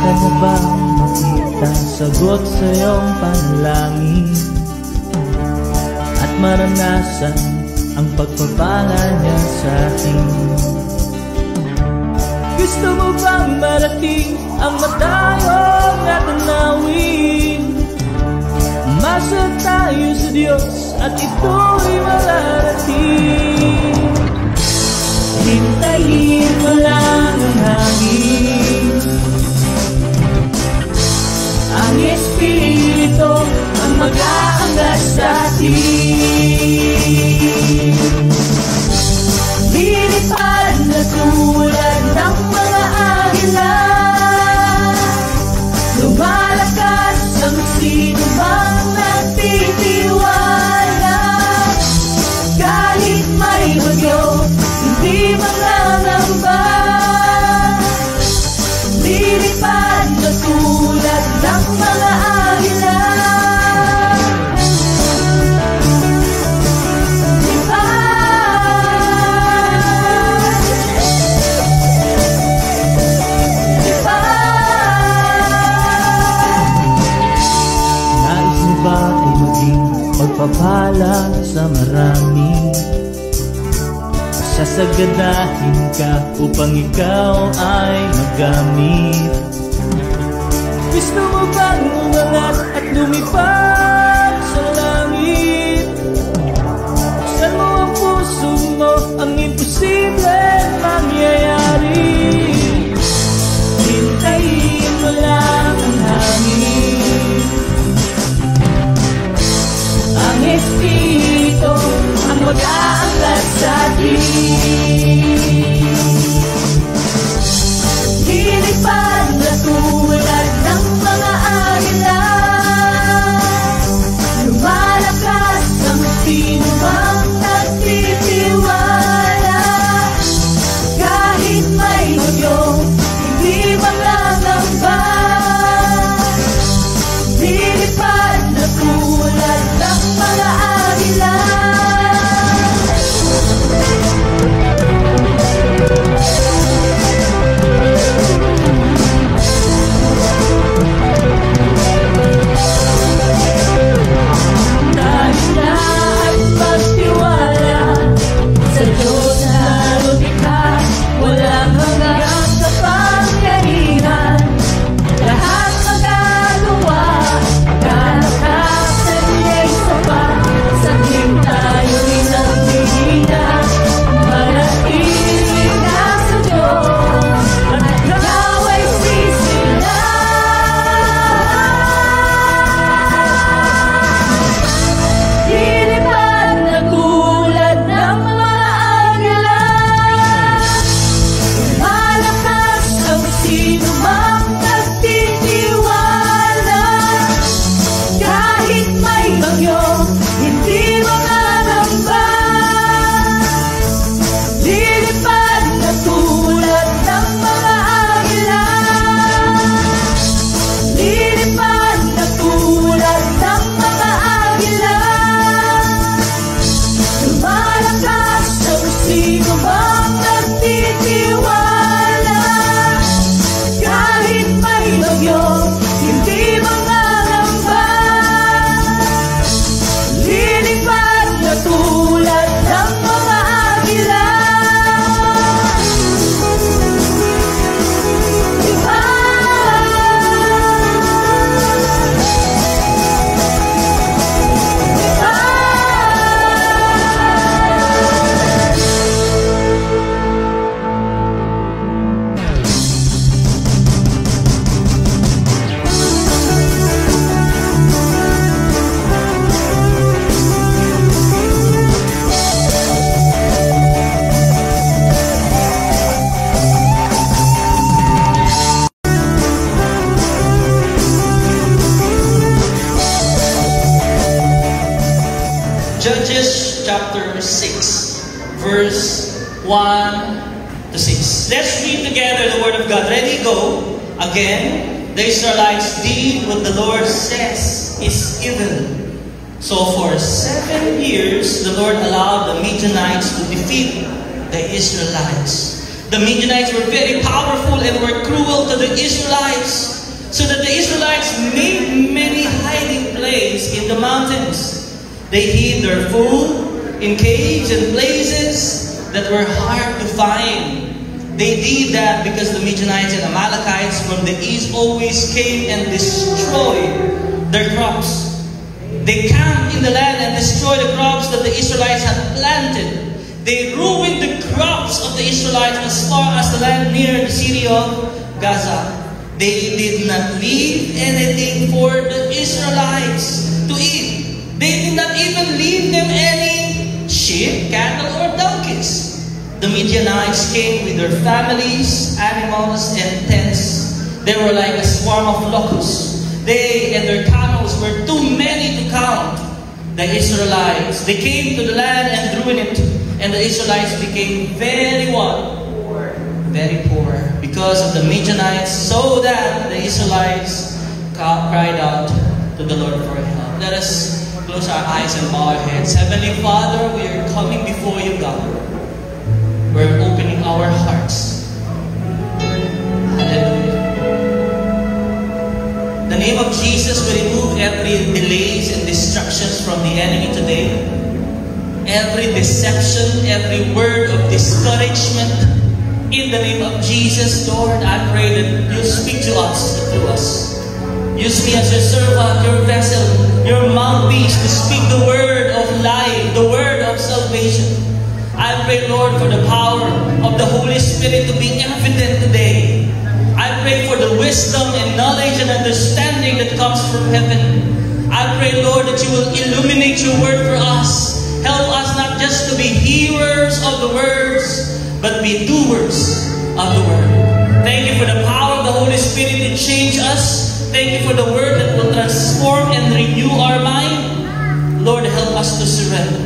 ka na ba makita sagot sa iyong panalangin at maranasan ang pagpapala niya sa atin? Gusto mo bang marating ang matayong natanawin? Umasa tayo sa Diyos at ito'y mararating. Hintayin mo lang ang hangin, ang Espiritu ang mag-aangat sa atin. Lilipad na tulad ng mga agila, lumalakas ang sino bang nagtitiwala. Kahit may bagyo, hindi mangangamba. Lilipad na tulad ng mga agila. Nais mo ba ay maging pagpapala sa marami? Sasagadahin ka upang ikaw ay magamit. Gusto mo bang umangat at lumipad sa langit? Buksan mo ang puso mo, ang imposible mangyayari. Hintayin mo lang ang hangin, ang Espiritu ang mag-aangat sa atin. Lilipad na tulad ng mga agila, lumalakas ang sino mang nagtitiwala. Kahit may bagyo, hindi mangangamba. Lilipad na tulad ng mga agila. Judges chapter 6, verse 1 to 6. Let's read together the word of God. Ready, go. Again, the Israelites did what the Lord says is evil. So for 7 years, the Lord allowed the Midianites to defeat the Israelites. The Midianites were very powerful and were cruel to the Israelites. so that the Israelites made many hiding places in the mountains. They hid their food in caves and places that were hard to find. They did that because the Midianites and Amalekites from the east always came and destroyed their crops. They camped in the land and destroyed the crops that the Israelites had planted. They ruined the crops of the Israelites as far as the land near the city of Gaza. They did not leave anything for the Israelites to eat. They did not even leave them any sheep, cattle, or donkeys. The Midianites came with their families, animals, and tents. They were like a swarm of locusts. They and their camels were too many to count. The Israelites, they came to the land and ruined it. And the Israelites became very what? Poor. Very poor. Because of the Midianites, so that the Israelites cried out to the Lord for help. Let us close our eyes and bow our heads. Heavenly Father, we are coming before you, God. We're opening our hearts. Hallelujah. In the name of Jesus, we remove every delays and distractions from the enemy today. Every deception, every word of discouragement. In the name of Jesus, Lord, I pray that you speak to us, through us. Use me as your servant, your vessel, your mouthpiece to speak the word of life, the word of salvation. I pray, Lord, for the power of the Holy Spirit to be evident today. I pray for the wisdom and knowledge and understanding that comes from heaven. I pray, Lord, that you will illuminate your word for us. Help us not just to be hearers of the words, but be doers of the word. Thank you for the power of the Holy Spirit to change us. Thank you for the word that will transform and renew our mind. Lord, help us to surrender.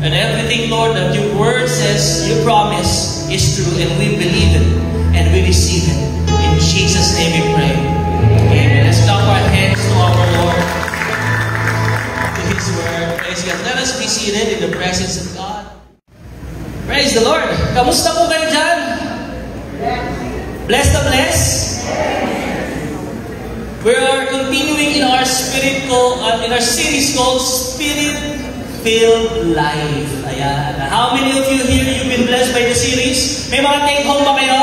And everything, Lord, that your word says, your promise is true, and we believe it, and we receive it. In Jesus' name we pray. Amen. Let's clap our hands to our Lord, to His word. Praise God. Let us be seated in the presence of God. Praise the Lord. Kamusta po kayo dyan? Blessed na bless? We are continuing in our series called Spirit-Filled Life. Ayan. How many of you here, you've been blessed by the series? May mga take home ba kayo?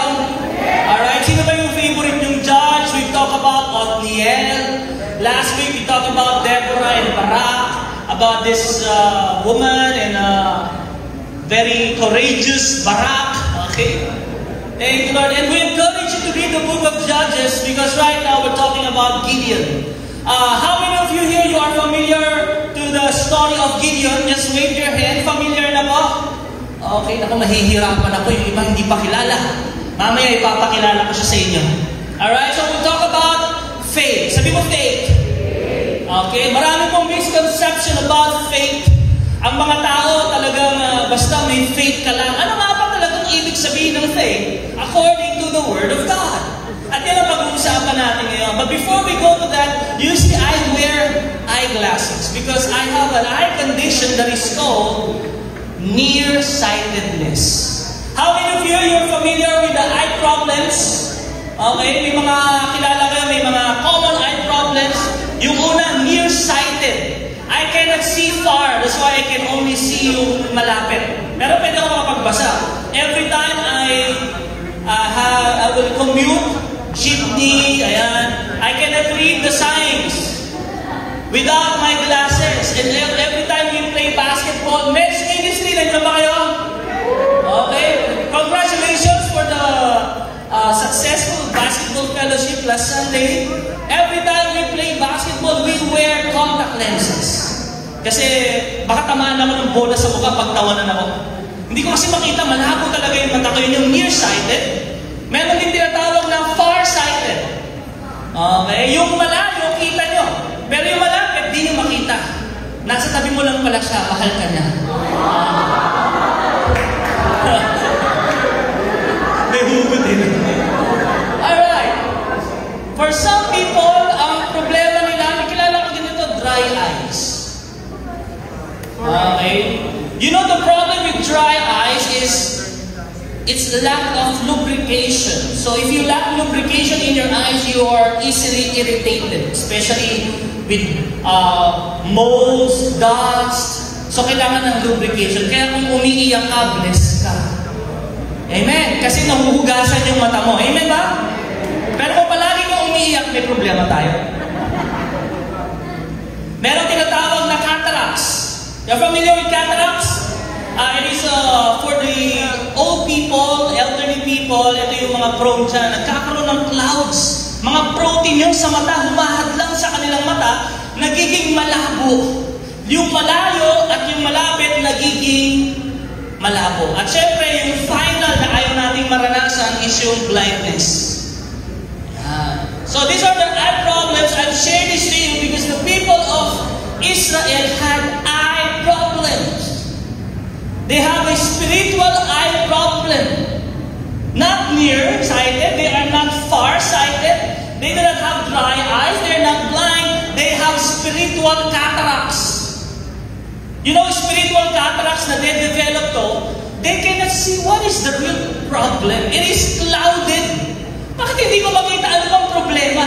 Alright. Sino ba yung favorite yung judge? We talked about Othniel. Last week, we talked about Deborah and Barak. About this woman and very courageous Barak. Okay? Thank you, Lord. And we encourage you to read the book of Judges because right now we're talking about Gideon. How many of you here, you are familiar to the story of Gideon? Just wave your hand. Familiar na po? Okay, ako mahihirapan ako. Yung iba hindi pa kilala. Mamaya ipapakilala ko siya sa inyo. Alright, so we'll talk about faith. Sabi mo faith. Okay, marami pong misconception about faith. Ang mga tao talagang basta may faith ka lang. Ano nga ba talagang ibig sabihin ng faith? According to the Word of God. At yan ang pag-uusapan natin ngayon. But before we go to that, usually I wear eyeglasses because I have an eye condition that is called nearsightedness. How many of you are familiar with the eye problems? Okay, may mga kilala kayo, may mga common eye problems. Yung una, nearsighted. I cannot see far. That's why I can only see yung malapit. Pero pwede ako makapagbasa. Every time I will commute, jeepney, ayan, I cannot read the signs without my glasses. And every time we play basketball, men's ministry, nandiyan ba kayo? Okay. Congratulations for the successful basketball fellowship last Sunday. Every time we play basketball, we wear contact lenses. Kasi baka tamaan ako ng bola sa mukha pag tawanan ako. Hindi ko kasi makita, malabo talaga yung mata ko. Yun yung nearsighted. Meron din tinatawag ng farsighted. Okay? Yung malayo, kita nyo. Pero yung malapit, di nyo makita. Nasa tabi mo lang pala siya, mahal ka niya. May hugot din. Alright. For some people, ang problema nila, kilala ko din ito, dry eyes. Okay? You know the problem with dry eyes is it's lack of lubrication. So if you lack lubrication in your eyes, you are easily irritated, especially with moles, dust. So kailangan ng lubrication. Kaya kung umiiyak ka, bless ka. Amen? Kasi nahuhugasan yung mata mo. Amen ba? Pero kung palagi kang umiiyak, may problema tayo. Meron tinatawag na cataracts. You're familiar with cataracts? It is for the old people, elderly people. Ito yung mga prone dyan. Nagkakaroon ng clouds. Mga protein yung sa mata, humahadlang sa kanilang mata, nagiging malabo. Yung malayo at yung malapit, nagiging malabo. At syempre, yung final na ayaw nating maranasan is yung blindness. So these are the eye problems. I've shared this to you because the people of Israel had eye problems. They have a spiritual eye problem. Not near-sighted. They are not far-sighted. They do not have dry eyes. They are not blind. They have spiritual cataracts. You know, spiritual cataracts na they develop to, they cannot see what is the real problem. It is clouded. Bakit hindi ko makita ano bang problema?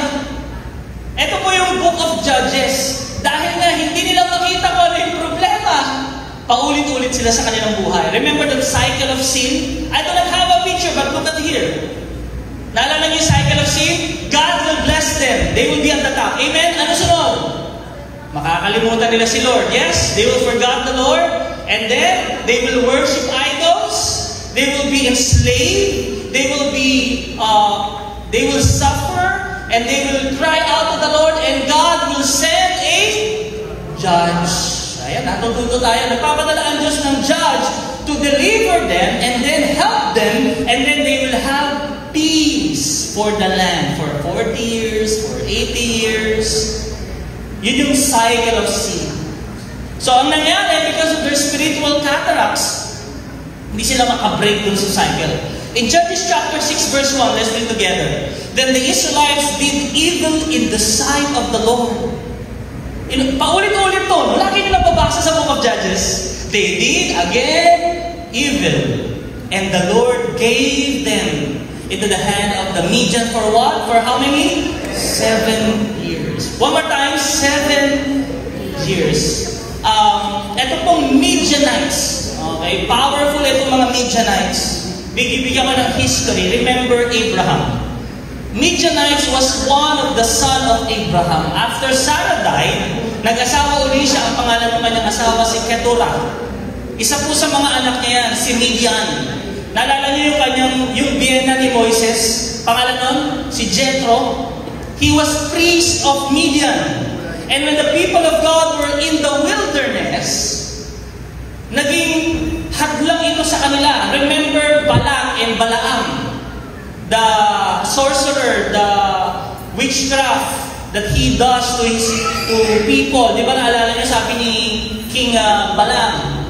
Ito po yung Book of Judges. Dahil na hindi nila makita kung ano yung problema, paulit-ulit sila sa kanilang buhay. Remember the cycle of sin? I do not have a picture, but look at here. Naalala niyo yung cycle of sin? God will bless them. They will be at the top. Amen? Ano sunod? Makakalimutan nila si Lord. Yes, they will forget the Lord. And then, they will worship idols. They will be enslaved. They will suffer. And they will cry out to the Lord. And God will send a judge. Ayan, natututo tayo. Nagpapadala ang Diyos ng judge to deliver them and then help them. And then they will have peace for the land for 40 years, for 80 years. Yun yung cycle of sin. So, ang nangyari, because of their spiritual cataracts, hindi sila makabreak dun sa cycle. In Judges chapter 6, verse 1, let's read together. Then the Israelites did evil in the sight of the Lord. Paulit-ulit to. Lagi nila babasa sa Book of Judges. They did again evil. And the Lord gave them into the hand of the Midian for what? For how many? 7 years. One more time, 7 years. Ito pong Midianites. Okay, powerful itong mga Midianites. Bigyan mo ng history. Remember Abraham. Midianites was one of the son of Abraham. After Sarah died, nag-asawa uli siya. Ang pangalan ng kanyang asawa si Keturah. Isa po sa mga anak niya yan, si Midian. Naalala niyo yung biyena ni Moises? Pangalan nun? Si Jethro. He was priest of Midian. And when the people of God were in the wilderness, naging hadlang ito sa kanila. Remember Balak and Balaam, the sorcerer, the witchcraft that he does to people. Di ba naalala niyo sabi ni King Balaam?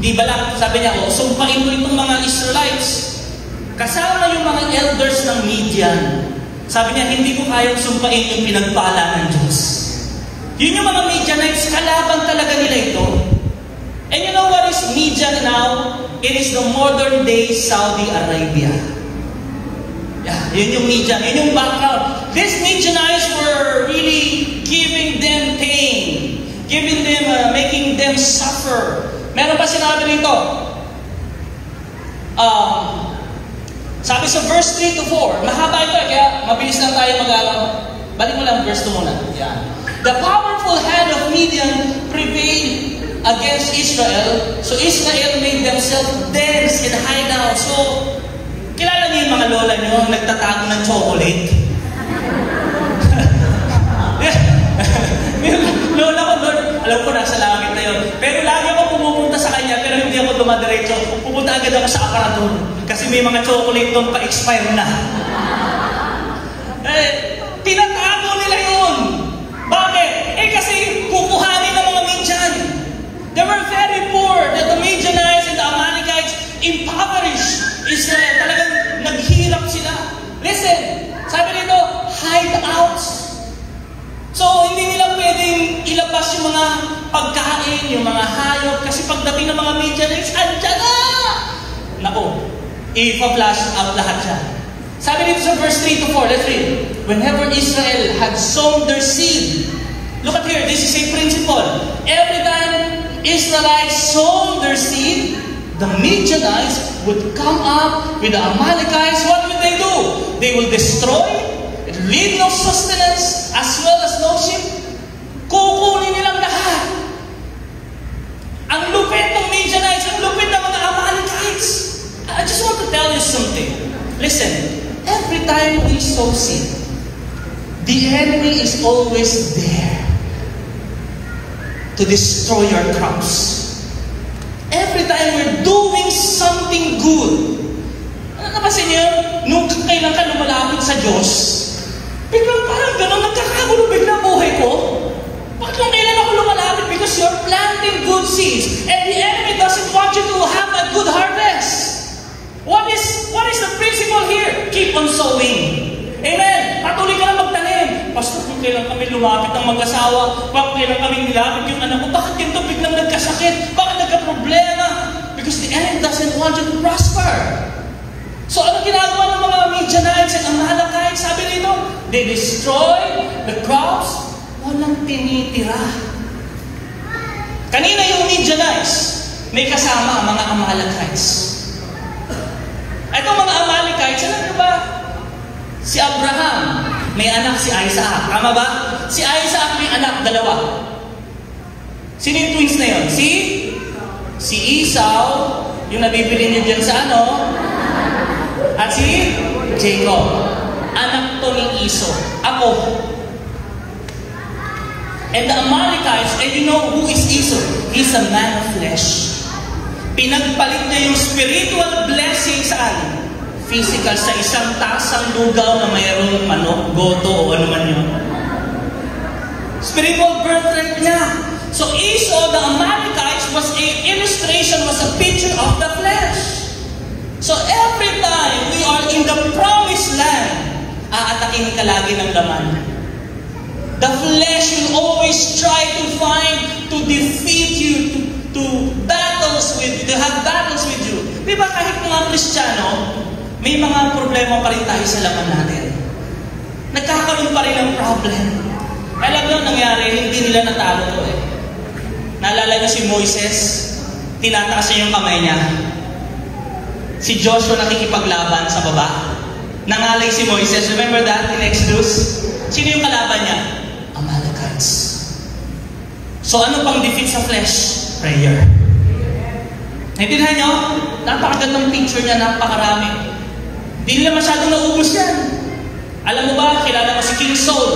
Di Balak, sabi niya, sumpain mo itong mga Israelites. Kasama yung mga elders ng Midian. Sabi niya, hindi ko kayang sumpain yung pinagpala ng Diyos. Yun yung mga Midianites, kalaban talaga nila ito. And you know what is Midian now? It is the modern day Saudi Arabia. Yeah, yun yung Midian, yun yung background. These Midianites were really giving them pain, giving them, making them suffer. Meron pa sinabi rito? Sabi sa verse 3 to 4, mahaba ito kaya mabilis lang tayo balik mo lang verse 2 muna. Yan. The powerful hand of Midian prevailed against Israel, so Israel made themselves dense and hide out. So, kilala niyo yung mga lola niyo nagtatago ng chocolate? Lola ko doon, alam ko nasa langit na yun. Pero lagi ako pumupunta sa kanya, pero hindi ako dumadiretso. Pupunta agad ako sa aparador. Kasi may mga chocolate doon pa-expire na. Tinatago nila yun. Bakit? Kasi kukuhanin ng mga Midian. They were very poor. The Midianites and the Amalekites impoverished. Talagang naghirap sila. Listen, sabi nito, hideouts. So, hindi nila pwedeng ilabas yung mga pagkain, yung mga hayop, kasi pagdating ng mga Midianites, andyan na! Nako, i-flash out lahat siya. Sabi dito sa verse 3 to 4, let's read. Whenever Israel had sown their seed, look at here, this is a principle. Every time Israelites sown their seed, the Midianites would come up with the Amalekites. What will they do? They will destroy, leave no sustenance, as well as no sheep. Kukunin nilang lahat. Ang lupit ng Midianites, ang lupit ng mga Amalekites. I just want to tell you something. Listen, every time we sow seed, the enemy is always there to destroy your crops. Every time we're doing something good, napansin niyo, nung kailan ka lumalapit sa Diyos, biglang parang gano'n, nagkakagulo biglang buhay ko. Bakit nung kailan ako lumalapit? Because you're planting good seeds, and the enemy doesn't want you to have a good harvest. What is the principle here? Keep on sowing. Amen. Patuloy ka na magtanim. Pastor, kung kailan kami lumapit ng mag-asawa, bakit kailan kami nilapit yung anak ko, bakit ganito biglang nagkasakit? Bakit nagka-problema? Because the enemy doesn't want you to prosper. So ano ginagawa ng mga Midianites at Amalekites? Sabi nito, they destroy the crops, walang tinitira. Kanina yung Midianites, may kasama ang mga Amalekites. Itong mga Amalekites, alam niyo ba? Si Abraham, may anak si Isaac. Tama ba? Si Isaac may anak, dalawa. Sino yung twins na yun? Si Esau, yung nabibili niyo dyan sa ano? At si Jacob. Anak to ni Esau. Ako. And the Amalekites, and you know who is Esau? He's a man of flesh. Pinagpalit niya yung spiritual blessing saan? Physical, sa isang tasang lugaw na mayroong manok, goto, o ano man yun. Spiritual birthright niya. So Esau, the Amalekites, was a illustration, was a picture of the flesh. So every time we are in the promised land, aatakin ka lagi ng laman. The flesh will always try to defeat you, to have battles with you. Di ba kahit mga Kristiyano, may mga problema pa rin tayo sa laman natin. Nagkakaroon pa rin ng problem. Alam nyo, nangyari, hindi nila natalo to eh. Naalala nyo si Moises, tinataas niya yung kamay niya. Si Joshua nakikipaglaban sa baba. Nangalay si Moises. Remember that in Exodus? Sino yung kalaban niya? Amalekites. So ano pang defeat sa flesh? Prayer. Naintindihan nyo? Napakagandang picture niya, napakarami. Hindi nila masyadong naubos yan. Alam mo ba, kilala mo si King Saul.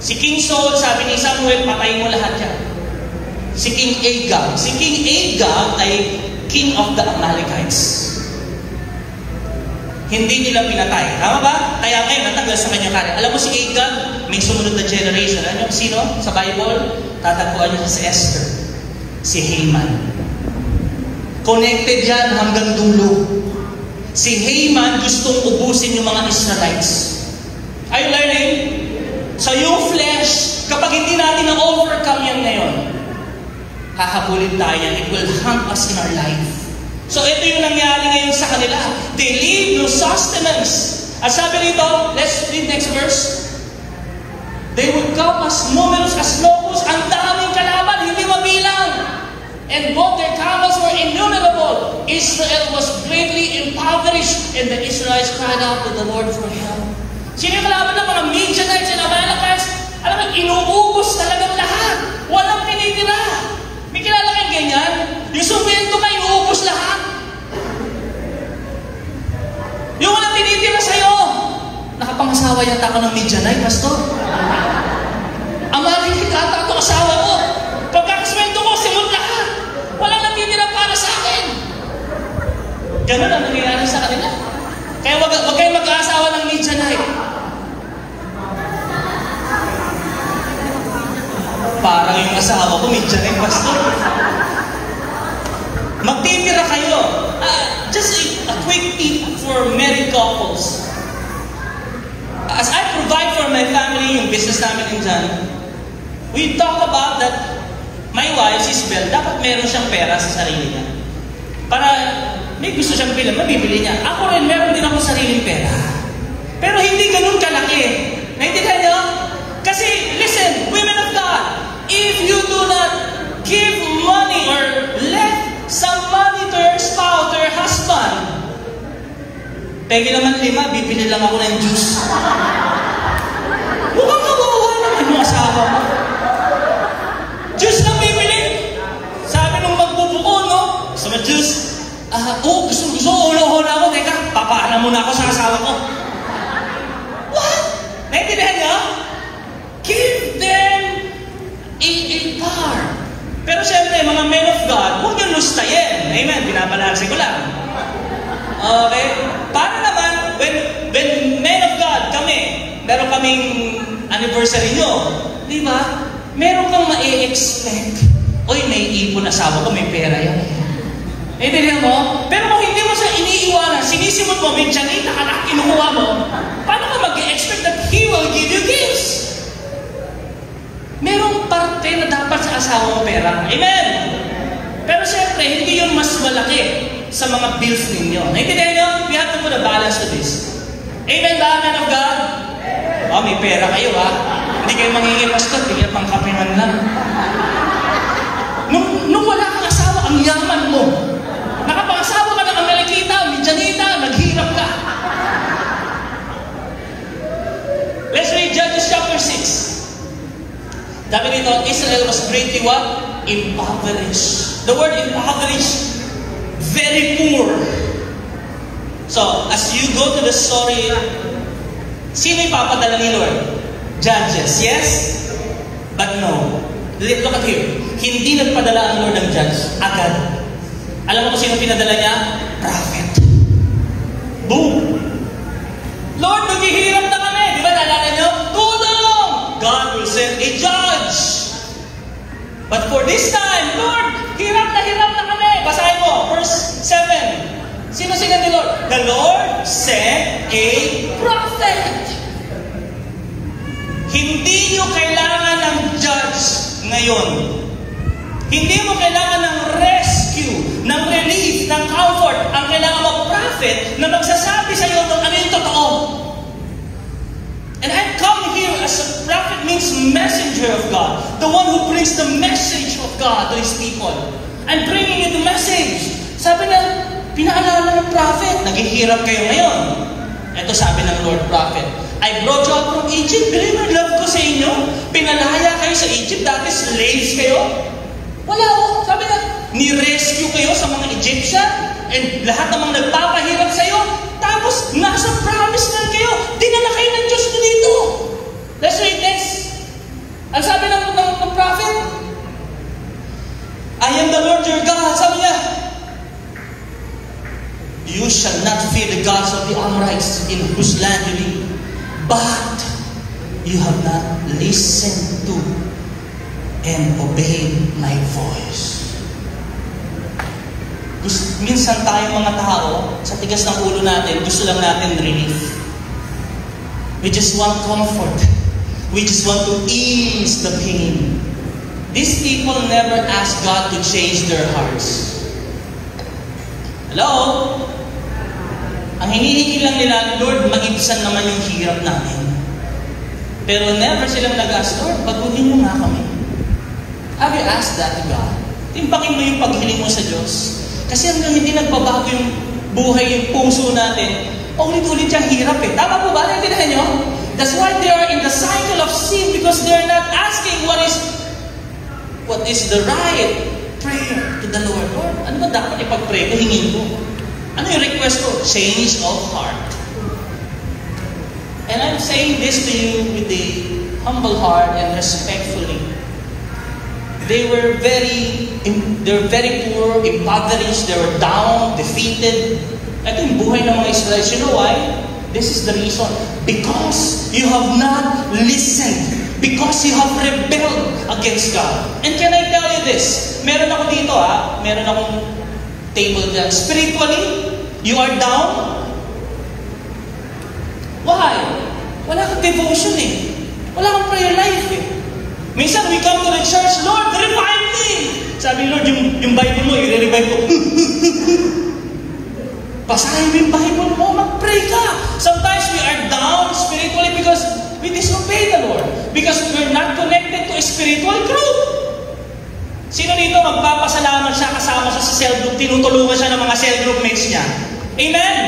Si King Saul, sabi ni Samuel, patayin mo lahat yan. Si King Agag. Si King Agag ay king of the Amalekites. Hindi nila pinatay. Tama ba? Kaya ngayon, natanggal sa kanyang kanya. Alam mo si Agag, may sumunod na generation. Alam niyo sino sa Bible? Tatagpuan niyo si Esther. Si Haman. Connected yan hanggang dulo. Si Haman gustong ubusin yung mga Israelites. Are you learning? So yung flesh, kapag hindi natin na-overcome yan ngayon, hahabulin tayo yan. It will hunt us in our life. So ito yung nangyari ngayon sa kanila. They leave no sustenance. At sabi nito, let's read next verse. They would come as numerous as locusts. Ang daming kalaban, hindi mabilang. And both their camels were innumerable. Israel was greatly impoverished, and the Israelites cried out to the Lord for help. Sino yung kalaban ng mga Midianites and Amalekites? Alam mo, inuubos talagang lahat. Walang pinitira. May kilala kayong ganyan? Yung sumento ka, inuubos lahat. Yung walang pinitira sa'yo. Nakapangasawa yata ako ng Midianite, Pastor. Amalekite ata ito asawa ko. Pagkakasmento ko, simot lahat. Walang natitira para sa akin. Ganun ang nangyayari sa kanila. Kaya wag kayong mag-aasawa ng Midianite. Parang yung asawa ko, Midianite, Pastor. Magtitira kayo. Just a quick tip for married couples. As I provide for my family, yung business namin in dyan, we talk about that my wife, si Isabel, dapat meron siyang pera sa sarili niya. Para may gusto siyang bilhin, mabibili niya. Ako rin, meron din ako sariling pera. Pero hindi ganun kalaki. Naintindihan niyo? Kasi, listen, women of God, if you do not give money or let some money to your spouse, to your husband, pegi naman 5, bibili lang ako ng juice. Mukhang kawawa naman yung asawa mo. Juice lang bibili. Sabi nung magbubuko, no? Gusto mo juice? Gusto, ulo-ulo ako. Teka, papaalam muna ako sa asawa ko. What? Naintindihan niyo? Give them a car. Pero syempre, mga men of God, huwag nyo lustayin. Amen? Binabalansin ko lang. Okay? Para naman, when men of God, meron kaming anniversary nyo. Di ba? Meron kang ma-expect. Oy, may ipon asawa ko, may pera yan. Naintindihan mo? Pero kung hindi mo siya iniiwanan, sinisimot mo, may janita ka na kinukuha mo, paano ka mag-expect that He will give you gifts? Merong parte na dapat sa asawa mo pera. Amen? Pero siyempre, hindi yun mas malaki sa mga bills ninyo. Naintindihan nyo? We have to put a balance to this. Amen ba, men of God? May pera kayo, ha? Hindi kayo mangingin, pastor, bigyan pang kape man lang. Nung wala kang asawa, ang yaman mo. Nakapang-asawa ka ng Amerikita, may janita, naghirap ka. Let's read Judges chapter 6. Sabi dito, Israel was greatly what? Impoverished. The word impoverished, very poor. So, as you go to the story, sino ipapadala ni Lord? Judges, yes? But no. Look at here. Hindi nagpadala ang Lord ng judge. Agad. Alam mo kung sino pinadala niya? Prophet. Boom! Lord, naghihirap na kami. Di ba naalala niyo? Tulong! God will send a judge. But for this time, Lord, hirap na kami. Basahin mo, verse 7. Sino ni Lord? The Lord sent a prophet. Hindi nyo kailangan ng judge ngayon. Hindi mo kailangan ng rescue, ng relief, ng comfort. Ang kailangan mo prophet na magsasabi sa iyo ng ano yung totoo. And I come here as a prophet means messenger of God. The one who brings the message of God to His people. I'm bringing you the message. Sabi na, pinaalala ng prophet, naghihirap kayo ngayon. Ito sabi ng Lord prophet, I brought you out from Egypt. Believe love ko sa inyo. Pinalaya kayo sa Egypt. Dati slaves kayo. Wala ko. Sabi na, ni-rescue kayo sa mga Egyptian. And lahat namang nagpapahirap sa iyo. Tapos, nasa promise land kayo. Dinala kayo ng Diyos ko dito. Let's read this. Ang sabi ng prophet, I am the Lord your God. Sabi niya, you shall not fear the gods of the Amorites in whose land you live. But you have not listened to and obeyed my voice. Minsan tayo mga tao, sa tigas ng ulo natin, gusto lang natin relief. We just want comfort. We just want to ease the pain. These people never ask God to change their hearts. Hello? Ang hinihingi lang nila, Lord, mag-ibsan naman yung hirap namin. Pero never silang nag-ask, Lord, baguhin mo nga kami. Have you asked that to God? Timpakin mo yung paghiling mo sa Diyos. Kasi hanggang hindi nagbabago yung buhay, yung puso natin, paulit-ulit yung hirap eh. Tama po ba? Naintindihan nyo? That's why they are in the cycle of sin because they are not asking what is the right prayer to the Lord. Lord, ano ba dapat ipag-pray ko? Hingin ko. Ano yung request ko? Change of heart. And I'm saying this to you with a humble heart and respectfully. They were very poor, impoverished, they were down, defeated. Ito yung buhay ng mga Israelites. You know why? This is the reason. Because you have not listened. Because you have rebelled against God. And can I tell you this? Meron ako dito meron akong table dyan. Spiritually, you are down. Why? Wala kang devotion eh. Wala kang prayer life eh. Minsan we come to the church, Lord, revive me! Sabi Lord, yung Bible mo, i-revive ko. Basahin mo yung Bible mo, mag-pray ka. Sometimes we are down spiritually because we disobey the Lord. Because we're not connected to a spiritual group. Sino dito magpapasalamat siya kasama siya sa cell group, tinutulungan siya ng mga cell group mates niya? Amen!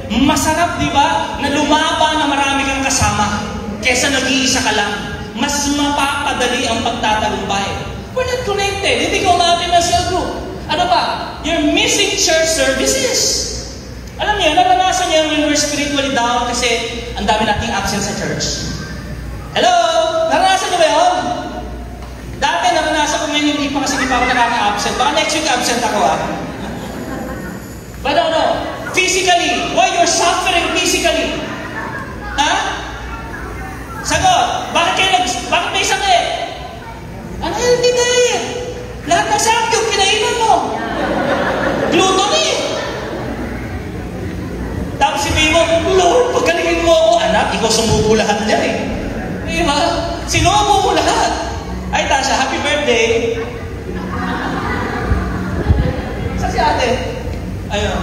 Masarap, di ba, na lumaban na marami kang kasama kesa nag-iisa ka lang. Mas mapapadali ang pagtatagumpay. We're not connected. Hindi ka umabot ng cell group. Ano ba? You're missing church services. Alam niyo, naranasan niyo when we're spiritually down kasi ang dami nating absent sa church. Hello? Naranasan niyo ba yun? Dati naranasan ko ngayon, hindi pa kasi di pa ako nakaka-absent. Baka next week absent ako But no. Physically, why you're suffering physically? Ha? Sagot, bakit may sakit? Unhealthy diet. Lahat ng sakit, kinainan mo. Gluttony. Tapos sabihin mo, Lord, pagalingin mo ako. Anak, ikaw sumubo lahat niya Diba? Sinubo mo lahat. Ay, Tasha, happy birthday. Saan si ate? Ayun.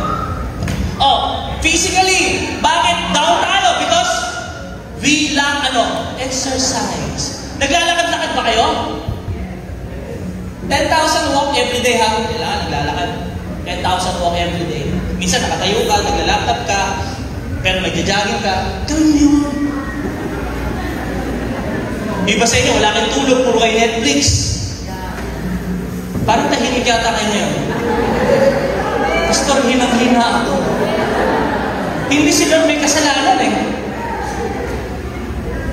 Physically, bakit down tayo? Because we lack exercise. Naglalakad-lakad ba kayo? 10,000 walk every day ha? Kailangan naglalakad. 10,000 walk every day. Minsan nakatayo ka, naglalaptop ka, pero nagja-jogging ka. Gawin mo yun. Iba sa inyo, wala kang tulog, puro kayo Netflix. Parang tahimik yata kayo ngayon. Pastor, hinang-hina ako. Hindi sila may kasalanan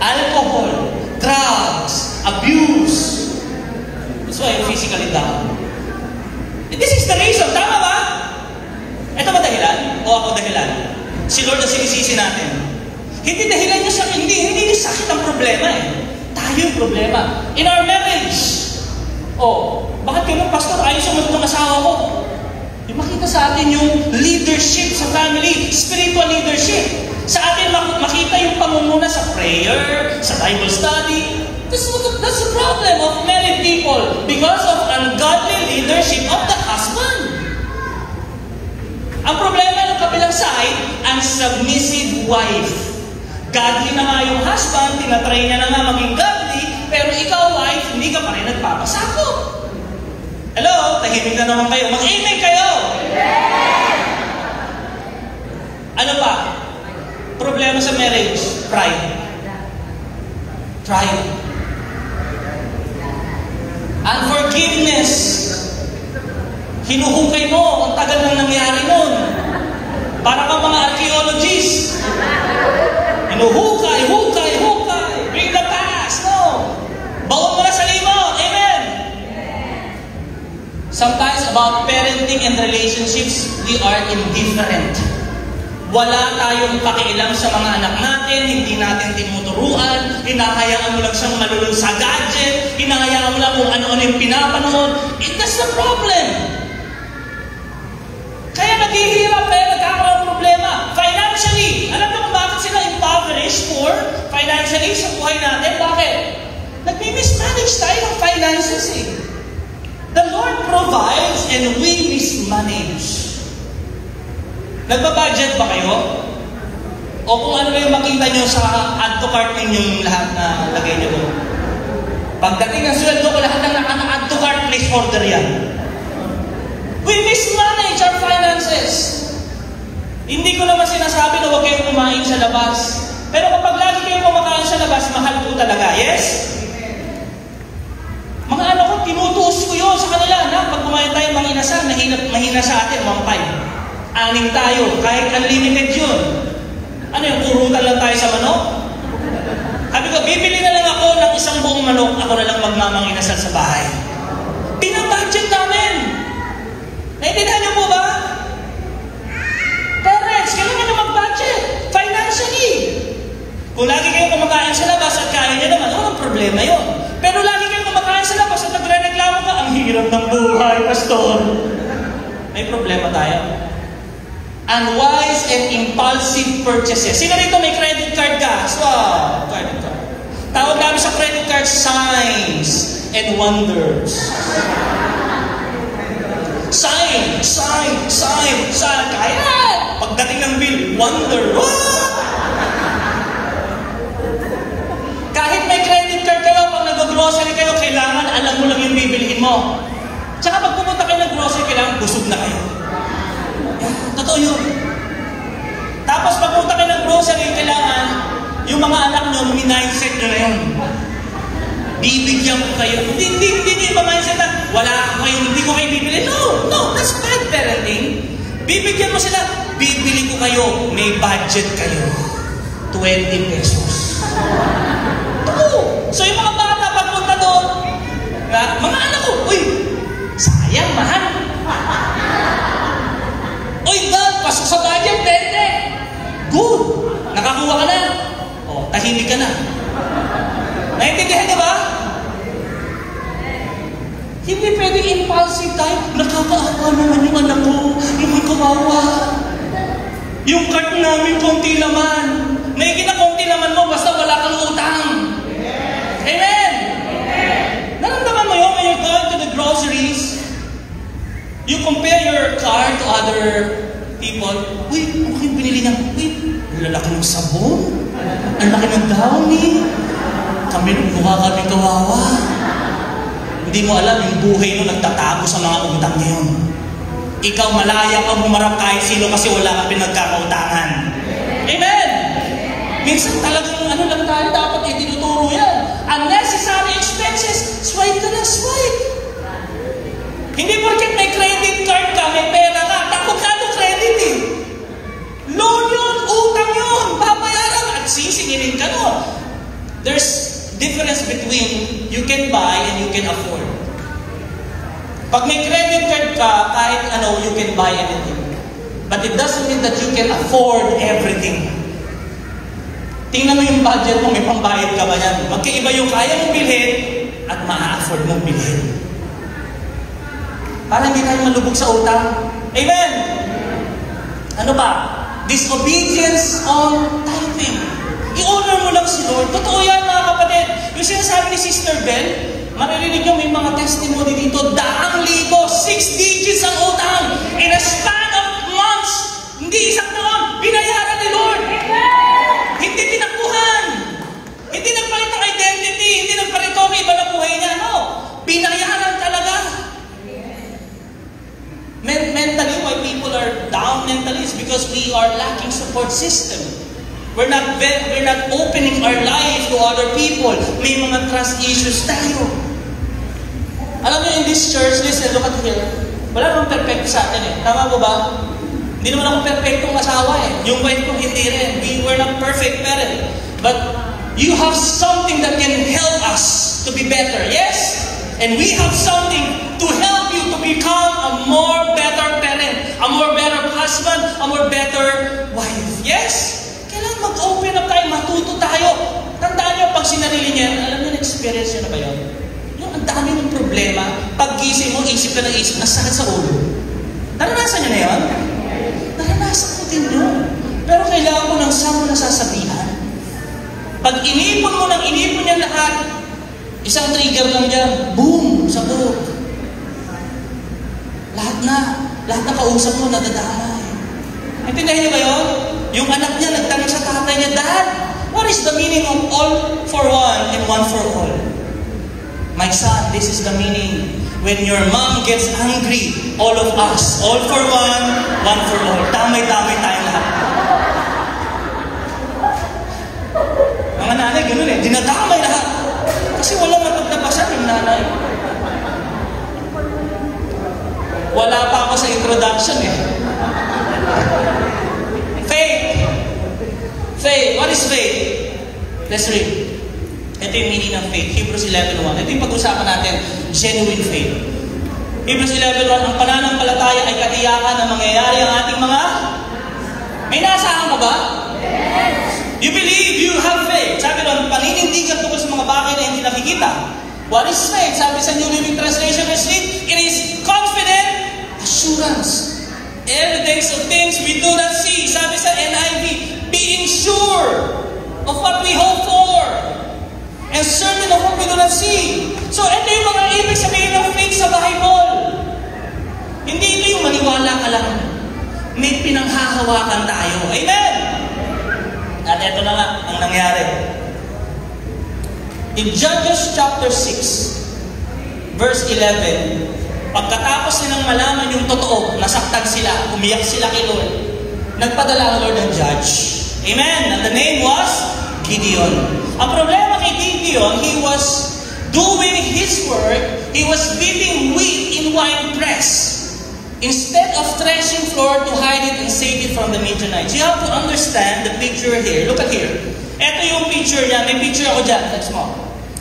Alcohol, drugs, abuse. That's why I'm physically down. And this is the reason. Tama ba? Ito ba dahilan? O ako dahilan? Si Lord na sinisisi natin. Hindi dahilan niya sakit. Hindi niya sakit ang problema Tayo yung problema. In our marriage. Bakit kayo pastor? Ayos ang ng asawa ko. Makita sa atin yung leadership sa family, spiritual leadership. Sa atin makita yung pangunguna sa prayer, sa Bible study. That's the problem of married people because of ungodly leadership of the husband. Ang problema ng kabilang side, ang submissive wife. Godly na nga yung husband, tinatry niya na nga maging godly, pero ikaw wife, hindi ka pa rin nagpapasakop. Hello? Tahimik na naman kayo. Mag-amen kayo! Ano pa? Problema sa marriage? Pride. Unforgiveness. Hinuhukay mo. Ang tagal nang nangyari nun. Para ka mga archaeologists. Hinuhukay. Bring the past. No. Baon mo na sa limot. Amen. Sometimes about parenting and relationships, we are indifferent. Wala tayong pakialam sa mga anak natin, hindi natin tinuturuan, hinahayaan mo lang siyang malulog sa gadget, hinahayaan mo lang kung ano-ano yung pinapanood. That's the problem. Kaya naghihirap, nagkakaroon ng problema. Financially, alam mo kung bakit sila impoverished, poor, financially sa buhay natin? Bakit? Nagmi-mismanage tayo ng finances The Lord provides and we mismanage. Nagbabudget ba kayo? O kung ano yung makita nyo sa add to cart ninyong lahat na lagay nyo doon? Pagdating ng sweldo ko, lahat ng naka-add to cart, please order yan. We mismanage our finances. Hindi ko naman sinasabi na huwag kayong kumain sa labas. Pero kapag lagi kayong kumakain sa labas, mahal po talaga. Yes? Mga anak ko, tinutuos ko yun sa kanila. Pag kumain tayo, manginasal, mahina sa atin, 1.5. 6 tayo, kahit unlimited yun. Ano yung purutan lang tayo sa manok? Sabi ko, bibili na lang ako ng isang buong manok, ako na lang magmamanginasal sa bahay. Pinabudget namin. Naintindihan niyo po ba? Parents, kailangan na mag-budget. Financially. Kung lagi kayong kumakain sa labas at kaya niya naman, walang problema yun. Pero lagi kayong kumakain sa labas at nagre-reklamo ka, ang hirap ng buhay, pastor. May problema tayo. Unwise and impulsive purchases. Sino rito may credit card ka? Wow, credit card. Tawag namin sa credit card, signs and wonders. Sign. Kaya! Pag bill, wonder, kahit may credit card kayo, pag nag-grocery kayo, kailangan alam mo lang yung bibilihin mo. Tsaka pag pumunta kayo ng grocery, kailangan busog na kayo. Totoo yun. Tapos pag pumunta kayo ng grocery, kailangan yung mga anak nyo, mindset nyo na yun. Bibigyan ko kayo. Hindi iba mindset na, wala ako kayo, hindi ko kayo bibili. No, that's bad parenting. Bibigyan mo sila, bibili ko kayo, may budget kayo. 20 pesos. So yung mga bata pagpunta doon, mga anak ko, uy, sayang, mahal. Uy, dad, pasok sa budget, 20. Good. Nakakuha ka na. O, tahimik ka na. Naintindihan niyo ba? Hindi pwedeng impulsive tayo. Nakakaawa naman yung anak ko. Mukhang kawawa. Yung cart namin, konti laman. May kinakonti laman mo, basta wala kang utang. Amen? Naramdaman mo yun when you're going to the groceries? You compare your car to other people. Uy, ano kayong binili niya? Uy, ang lalaki ng sabon. Ang laki ng downy. Kami mukha kami kawawa. Hindi mo alam yung buhay mo nagtatago sa mga utang ngayon. Ikaw malaya kang humarap kahit sino kasi wala kang pinagkakautangan. Amen? Minsan talagang ano lang tayo dapat itinuturo yan. Unnecessary expenses, swipe ka ng swipe. Hindi porket may credit card ka, may pera ka, takot ka ng credit eh. Loan yun, utang yun, babayaran at sisingilin ka nun. There's difference between you can buy and you can afford. Pag may credit card ka, kahit ano, you can buy anything. But it doesn't mean that you can afford everything. Tingnan mo yung budget mo, may pambayad ka ba yan? Magkaiba yung kaya mong bilhin at ma-afford mong bilhin. Para hindi tayo malubog sa utang. Amen? Ano ba? Disobedience on tithing. I-honor mo lang si Lord. Totoo yan mga kapatid. Yung sinasabi ni Sister Bell, maririnig nyo may mga testimony dito, 100,000, 6 digits ang utang. In a span of months, hindi isang taon, binayaran ni Lord. Hindi tinakbuhan. Hindi nagpalit ng identity. Hindi nagpalit ng iba na buhay niya. No. Binayaran talaga. Mentally, why people are down mentally is because we are lacking support system. We're not opening our life to other people. May mga trust issues tayo. Alam niyo, in this church, listen, look at here. Wala namang perfect sa atin eh. Tama mo ba? Hindi naman ako perfectong asawa eh. Yung wife ko hindi rin. We're not perfect parent. But you have something that can help us to be better. Yes? And we have something to help you to become a more better parent, a more better husband, a more better wife. Yes? Kailangan mag-open up tayo, matuto tayo. Tandaan niyo, pag sinarili niya, alam niyo, na-experience niyo na ba yun? Yung ang dami ng problema, pag-gising mo, isip ka ng isip, nasakit sa ulo. Naranasan niyo na yun? Naranasan ko din yun. Pero kailangan mo ng saan mo nasasabihan. Pag inipon mo ng inipon niya lahat, isang trigger lang dyan, boom, sa buhok. Lahat na kausap mo, nadadamay. Intindihan niyo ba yun? Yung anak niya, nagtanong sa tatay niya, Dad, what is the meaning of all for one and one for all? My son, this is the meaning. When your mom gets angry, all of us, all for one for all. Tamay-tamay tayo lahat. Mga nanay, gano'n eh, dinadamay lahat. Kasi walang matagdabasan yung nanay. Wala pa ako sa introduction eh. Faith. What is faith? Let's read. Ito yung meaning ng faith. Hebrews 11:1. Ito yung pag-usapan natin, genuine faith. Hebrews 11:1, ang pananampalataya ay katiyakan na mangyayari ang ating mga... May naasahan ka ba? Yes! You believe, you have faith. Sabi doon, paninindigan tungkol sa mga bagay na hindi nakikita. What is faith? Sabi sa New Living Translation, it is confident assurance. Evidence of things we do not see. Sabi sa NIV, being sure of what we hope for and certain of what we do not see. So ito yung mga ibig sabihin ng faith sa Bible. Hindi ito yung maniwala ka lang. may pinanghahawakan tayo. Amen! At ito na nga ang nangyari. In Judges chapter 6, verse 11, pagkatapos nilang malaman yung totoo, nasaktan sila, umiyak sila kay Lord, nagpadala ang Lord ng judge. Amen! And the name was Gideon. Ang problema kay Gideon, he was doing his work, he was beating wheat in wine press instead of threshing floor to hide it and save it from the Midianites. You have to understand the picture here. Look at here. Ito yung picture niya. May picture ako dyan. That's mo.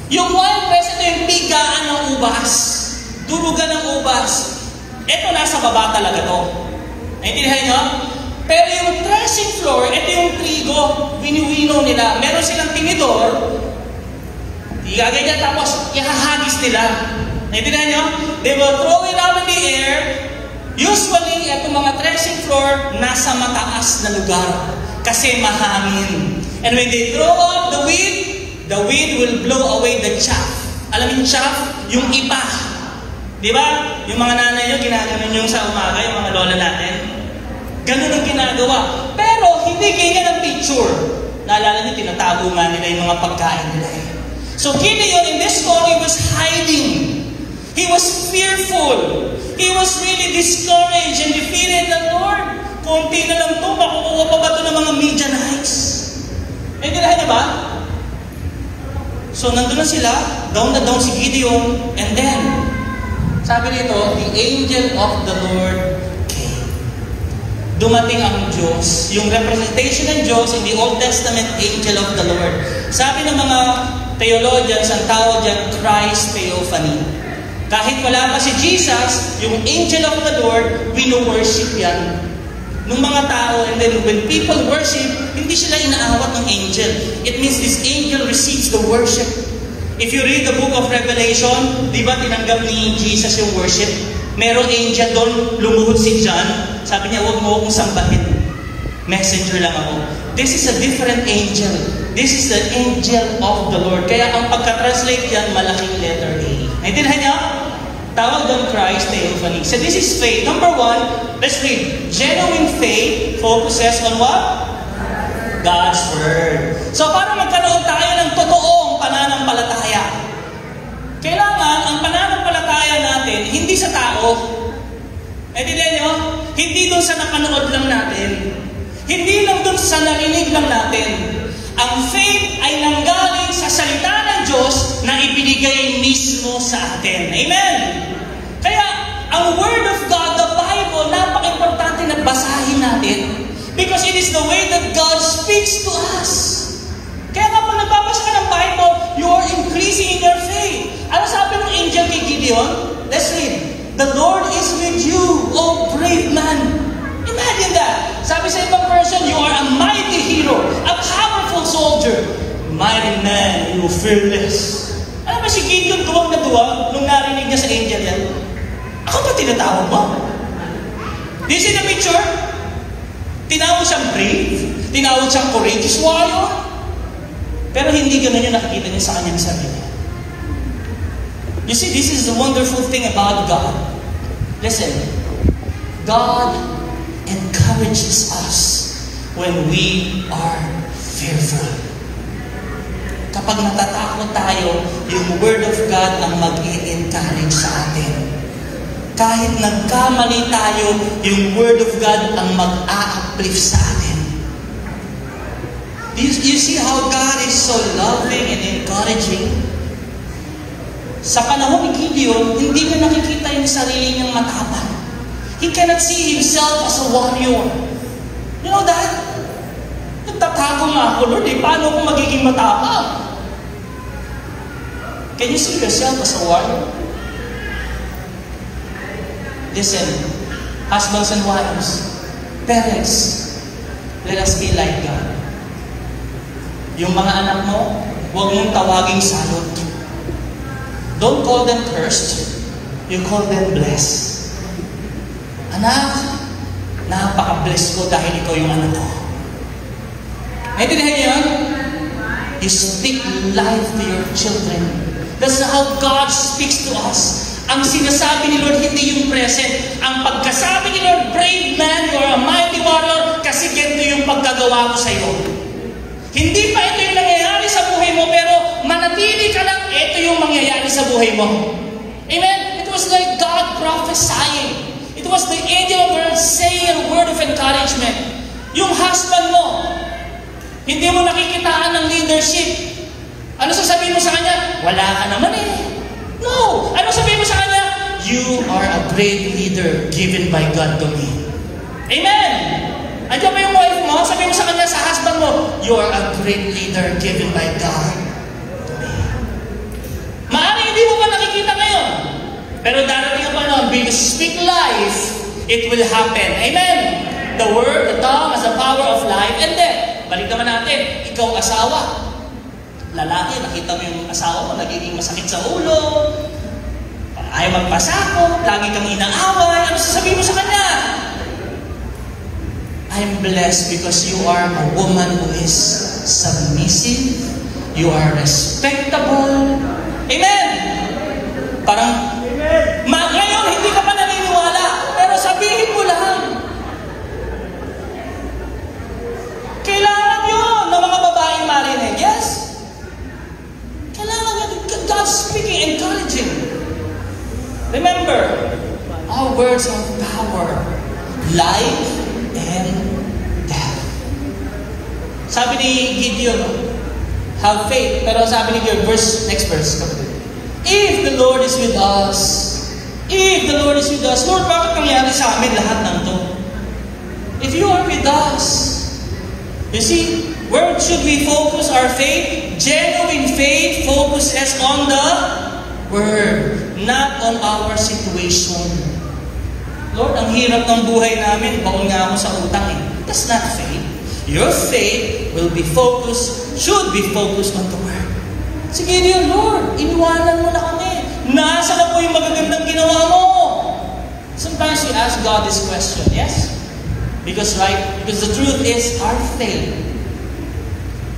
Yung wine press, ito yung bigaan ng ubas. Durugan ng ubas. Ito nasa baba talaga to. Naintindihan nyo? Pero yung threshing floor, ito yung trigo. Winiwino nila. Meron silang tinidor. Igaganyan tapos ihahagis nila. Naintindihan nyo? They will throw it out in the air. Usually, itong mga threshing floor, nasa mataas na lugar. Kasi mahangin. And when they throw out the wind will blow away the chaff. Alam yung chaff? Yung iba. Di ba? Yung mga nanay nyo, ginaganon yung sa umaga, yung mga lola natin. Ganun ang ginagawa. Pero, hindi ganyan ang picture. Naalala nyo, tinatago nga nila yung mga pagkain nila. So, Gideon, in this story, was hiding. He was fearful. He was really discouraged and defeated the Lord. Kunti na lang ito, makukuha pa ba ito ng mga Midianites? Naintindihan niya ba? So, nandun na sila, down na down si Gideon, and then, sabi nito, the angel of the Lord came. Dumating ang Diyos, yung representation ng Diyos in the Old Testament, angel of the Lord. Sabi ng mga theologians, ang tawag dyan, Christ Theophany. Kahit wala pa si Jesus, yung angel of the Lord, wino-worship yan. Nung mga tao, and then when people worship, hindi sila inaawat ng angel. It means this angel receives the worship. If you read the book of Revelation, di ba tinanggap ni Jesus yung worship? Merong angel doon, lumuhod si John. Sabi niya, huwag mo akong sambahin. Messenger lang ako. This is a different angel. This is the angel of the Lord. Kaya ang pagka-translate yan, malaking letter A. Naintindihan niyo? Tawag doon Christ Theophany. So this is faith. Number 1, let's read. Genuine faith focuses on what? God's Word. So para magkaroon tayo ng totoong pananampalataya, kailangan ang pananampalataya natin hindi sa tao. Naintindihan niyo? Hindi doon sa napanood lang natin. Hindi lang doon sa narinig lang natin. Ang faith ay nanggaling sa salita ng Diyos na ibinigay mismo sa atin. Amen? Kaya, ang Word of God, the Bible, napaka-importante na basahin natin. Because it is the way that God speaks to us. Kaya nga pag nagbabasa ka ng Bible, you are increasing in your faith. Ano sabi ng angel kay Gideon? Let's read. The Lord is with you, O brave man. Imagine that. Sabi sa ibang person, you are a mighty hero, a powerful soldier. Mighty man, you fearless. Alam mo si Gideon, duwag na duwag nung narinig niya sa angel yan. Ako ba tinatawag mo? Do you see the picture? Tinawag siyang brave, tinawag siyang courageous warrior. Pero hindi ganun yung nakikita niya sa kanyang sarili. You see, this is the wonderful thing about God. Listen, God encourages us when we are fearful. Kapag natatakot tayo, yung Word of God ang mag-i-encourage sa atin. Kahit nagkamali tayo, yung Word of God ang mag-a-uplift sa atin. You see how God is so loving and encouraging? Sa panahon ni Gideon, hindi na nakikita yung sarili niyang matapang. He cannot see himself as a warrior. You know that? Nagtatago nga ako, Lord, paano ako magiging matapang? Can you see yourself as a warrior? Listen, husbands and wives, parents, let us be like God. Yung mga anak mo, huwag mong tawaging salot. Don't call them cursed. You call them blessed. Anak, napaka-bless ko dahil ikaw yung anak ko. Naintindihan niyo yan? You speak life to your children. That's how God speaks to us. Ang sinasabi ni Lord, hindi yung present. Ang pagkasabi ni Lord, brave man, you are a mighty warrior, kasi ganito yung pagkagawa ko sa iyo. Hindi pa ito yung nangyayari sa buhay mo, pero manatili ka lang, ito yung mangyayari sa buhay mo. Amen? It was like God prophesying. It was the angel of God saying a word of encouragement. Yung husband mo, hindi mo nakikitaan ng leadership. Ano sasabihin mo sa kanya? Wala ka naman eh. No! Ano sabihin mo sa kanya? You are a great leader given by God to me. Amen! Andiyan ba yung wife mo? Sabihin mo sa kanya, sa husband mo, you are a great leader given by God to me. Maaaring hindi mo pa nakikita ngayon. Pero darating ang panahon, because speak life, it will happen. Amen! The word, the tongue has the power of life and death. Balik naman natin, ikaw asawa. Lalaki, nakita mo yung asawa mo, nagiging masakit sa ulo, ayaw magpasako, lagi kang inaaway, ano sasabihin mo sa kanya? I'm blessed because you are a woman who is submissive, you are respectable. Amen! Parang, ngayon hindi ka pa naniniwala, pero sabihin mo lang. Kailangan yun ng mga babaeng marinig. Yes? Kailangan yun. God speaking, encouraging. Remember, our words have power. Life and death. Sabi ni Gideon, have faith. Pero sabi ni Gideon, next verse. If the Lord is with us, Lord, bakit nangyari sa amin lahat ng to? If you are with us, you see, where should we focus our faith? Genuine faith focuses on the Word, not on our situation. Lord, ang hirap ng buhay namin, baon nga ako sa utang eh. That's not faith. Your faith should be focused on the Word. Sige diyan, Lord, iniwanan mo na kami. Nasa na po yung magagandang ginawa mo? Sometimes we ask God this question, yes? Because the truth is, our faith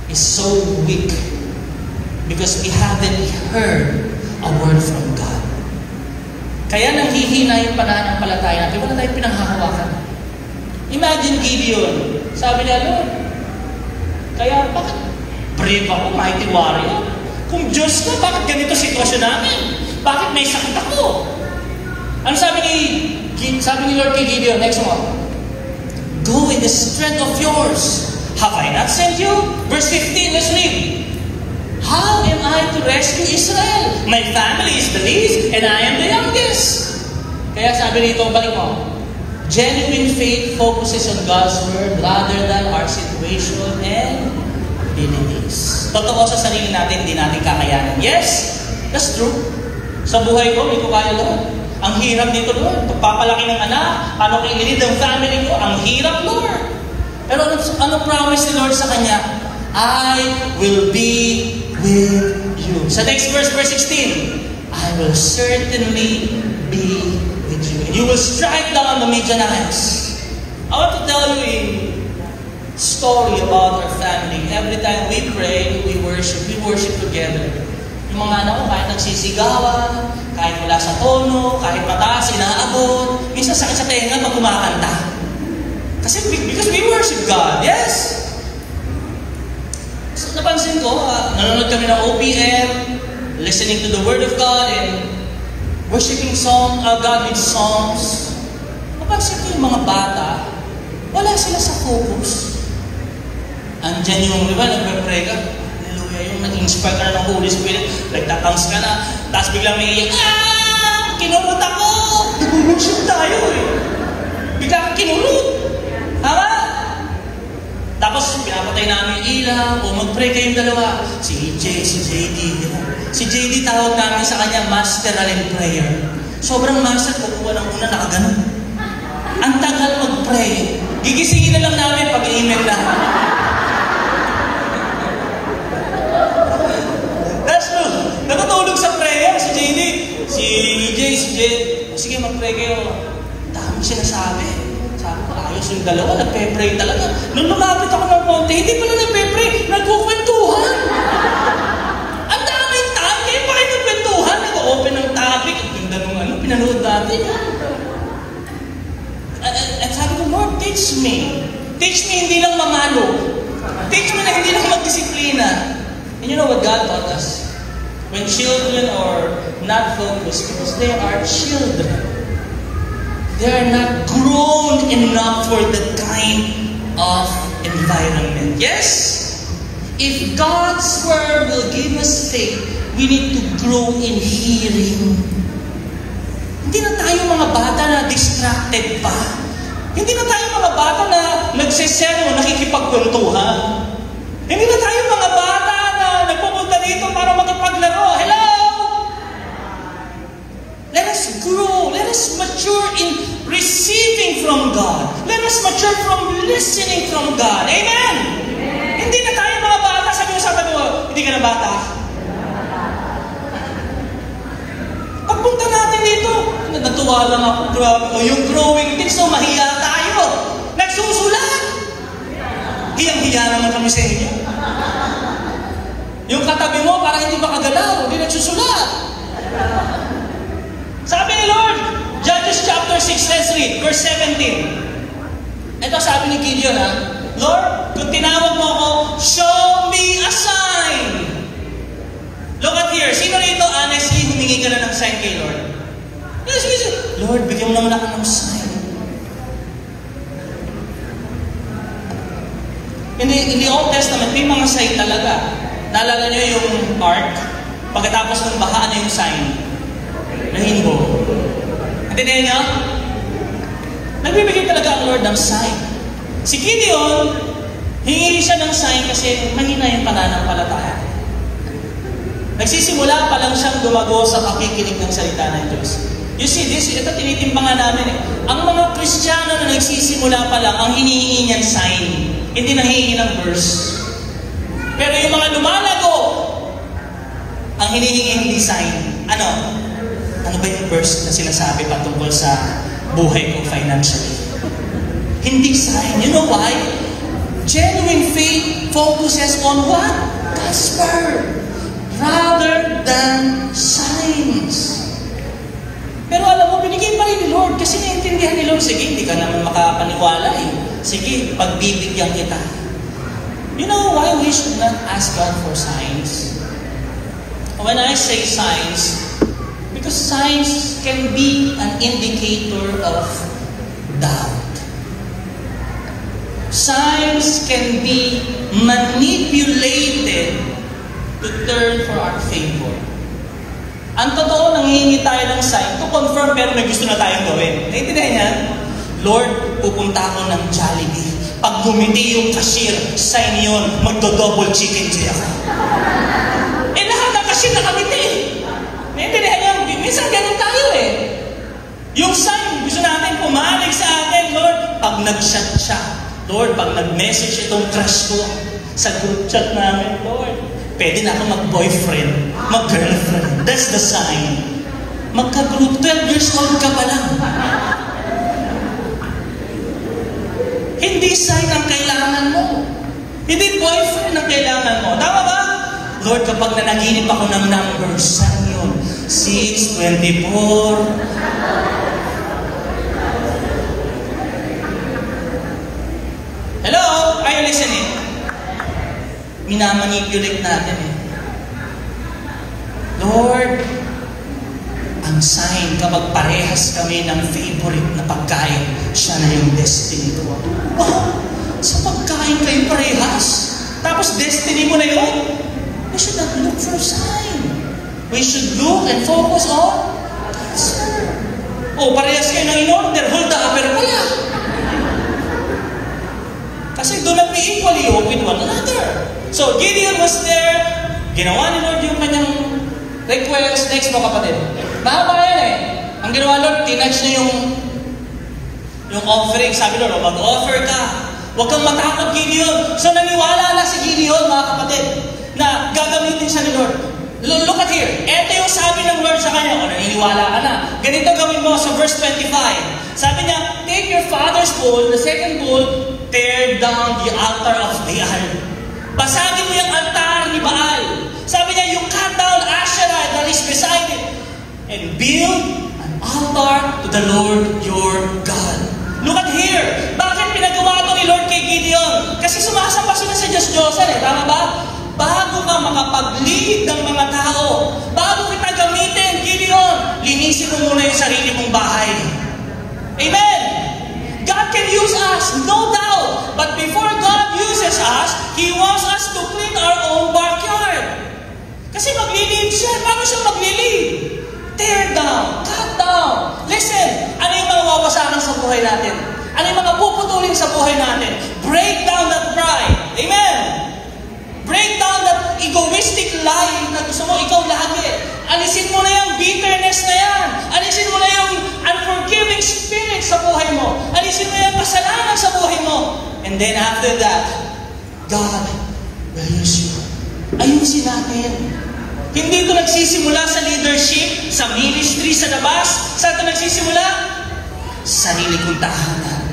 is so weak because we haven't heard a word from God. Kaya nanghihina yung pananampalataya natin, wala tayong pinanghahawakan. Imagine Gideon, sabi niya, Lord, kaya bakit brave ako, mighty warrior? Kung Diyos ka, bakit ganito sitwasyon namin? Bakit may sakit ako? Ano sabi ni Lord kay Gideon, next one, go in the strength of yours. Have I not sent you? Verse 15, let's read. How am I to rescue Israel? My family is the least, and I am the youngest. Kaya sabi nito, balik mo. Genuine faith focuses on God's Word rather than our situation and abilities. Totoo sa sarili natin, hindi natin kakayanan. Yes, that's true. Sa buhay ko, hindi ko kaya Lord. Ang hirap nito, Lord. Pagpapalaki ng anak, paano ko i-lead ang family ko? Ang hirap, Lord. Pero ano promise ni Lord sa kanya? I will be with you. Sa next verse, verse 16, I will certainly be with you. And you will strike down the Midianites. I want to tell you a story about our family. Every time we pray, we worship together. Yung mga anak ko, kahit nagsisigawan, kahit wala sa tono, kahit mataas, inaabot, minsan sakit sa tenga pag kumakanta. Kasi because we worship God, yes? So, napansin ko, nanonood kami ng OPM, listening to the Word of God, and worshiping God with songs. Napansin ko yung mga bata, wala sila sa focus. Andyan yung, di ba, nagpe-pray ka, hallelujah, yung nag-inspire ka na ng Holy Spirit, nagtatangs ka na, tapos biglang may iyak, kinurot ako! Nag-worship tayo eh. Biglang kinurot. Tama? Tapos pinapatay namin yung ilaw, o mag-pray kayong dalawa. Si JD. Si JD tawag namin sa kanya, master in prayer. Sobrang master, kukuha ng una, nakaganon. Ang tagal mag-pray. Gigisingin na lang namin pag email na. That's true. Natutulog sa prayer si JD. Si EJ. Sige, mag-pray kayo. Dami sinasabi. Sabi ko, ayos yung dalawa, nagpe-pray talaga. Nung lumapit ako ng konti, hindi pala nagpe-pray, nagkukwentuhan. Ang daming time, kayo pa kayo nagkwentuhan, nag-open ng topic, ang ganda nung ano. me. Teach me hindi lang mamalo. Teach me na hindi lang magdisiplina. And you know what God taught us? When children are not focused, because they are children, they are not grown enough for that kind of environment. Yes? If God's Word will give us faith, we need to grow in hearing. Hindi na tayo mga bata na distracted pa. Hindi na tayo mga bata na nagsesero, nakikipagkwentuhan. Hindi na tayo mga bata na nagpupunta dito para makipaglaro. Hello! Let us grow. Let us mature in receiving from God. Let us mature from listening from God. Amen? Hindi na tayo mga bata. Sabi mo, hindi ka na bata. Pagpunta natin dito, natuwa lang ako. Yung growing things, so mahiya tayo. Nagsusulat. Hiyang-hiya naman kami sa inyo. Yung katabi mo, parang hindi makagalaw. Hindi nagsusulat. Sabi ni Lord, Judges chapter 6, let's read, verse 17. Ito sabi ni Gideon, Lord, kung tinawag mo ako, show me a sign. Look at here. Sino rito, honestly, humingi ka na ng sign kay Lord? Yes. Lord, bigyan mo naman ako ng sign. In the Old Testament, may mga sign talaga. Naalala niyo yung ark? Pagkatapos ng baha, ano yung sign? Rainbow. Intindihan niyo? Nagbibigay talaga ang Lord ng sign. Si Gideon, hingi siya ng sign kasi mahina yung pananampalataya. Nagsisimula pa lang siyang dumago sa pakikinig ng salita ng Diyos. You see, ito tinitimbangan namin Ang mga Kristiyano na nagsisimula pa lang, ang hinihingi niyan sign. Hindi nahihingi ng verse. Pero yung mga lumalago, ang hinihingi hindi sign. Ano ba yung verse na sinasabi patungkol sa buhay ko financially? Hindi sign. You know why? Genuine faith focuses on what? God's Word. Rather than signs. Pero alam mo, binigay pa rin ni Lord kasi naiintindihan ni Lord, sige, hindi ka naman makapaniwala Sige, pagbibigyan kita. You know why we should not ask God for signs? When I say signs, because signs can be an indicator of doubt. Signs can be manipulated to turn for our favor. Ang totoo, nanghihingi tayo ng sign to confirm pero may gusto na tayong gawin. Naintindihan niya? Lord, pupunta ako ng Jollibee. Pag gumiti yung cashier, sign yun, magdo-double chicken siya ako. Lahat ng cashier nakamiti. Naintindihan niya? Minsan ganun tayo Yung sign, gusto natin pumalig sa atin, Lord, pag nag-chat siya. Lord, pag nag-message itong crush ko sa group chat namin, Lord, pwede na ako mag-boyfriend, mag-girlfriend. That's the sign. Magka-group, 12 years old ka pa lang. Hindi sign ang kailangan mo. Hindi boyfriend ang kailangan mo. Tama ba? Lord, kapag nanaginip ako ng numbers, saan yun? 6, 24. Hello? Are you listening? Minamanipulate natin Lord, ang sign kapag parehas kami ng favorite na pagkain, siya na yung destiny ko. Wow! Sa pagkain kayo parehas? Tapos destiny mo na yun? We should not look for sign. We should look and focus on God's Word. Parehas kayo ng in-order, hold the upper pala. Kasi do not be equally yoked with one another. So, Gideon was there. Ginawa ni Lord yung kanyang request. Next mo, kapatid. Mahaba yan Ang ginawa Lord, tinatch niya yung offering. Sabi Lord, mag-offer ka. Huwag kang matakot, Gideon. So, naniwala na si Gideon, mga kapatid, na gagamitin siya ni Lord. Look at here. Ito yung sabi ng Lord sa kanya. Naniniwala ka na. Ganito gawin mo sa verse 25. Sabi niya, take your father's bull, the second bull, tear down the altar of Baal. Basagin mo yung altar ni Baal. Sabi niya, you cut down Asherah that is beside it and build an altar to the Lord your God. Look at here. Bakit pinagawa Tama ba? Bago ka makapag-lead ng mga tao, bago kita gamitin, Gideon, linisin mo muna yung sarili mong bahay. Amen! God can use us, no doubt. But before God uses us, He wants us to clean our own backyard. Kasi maglilid siya. Paano siya maglilid? Tear down, cut down. Listen, ano yung mga wawasakan sa buhay natin? Ano yung mga puputulin sa buhay natin? Break down that pride. Amen! Break down that egoistic life na gusto mo ikaw lagi. Alisin mo na yung bitterness na yan. Alisin mo na yung unforgiving spirit sa buhay mo. Alisin mo na yung kasalanan sa buhay mo. And then after that, God will use you. Ayusin natin. Hindi ito nagsisimula sa leadership, sa ministry, sa labas. Saan ito nagsisimula? Sarili kong tahanan.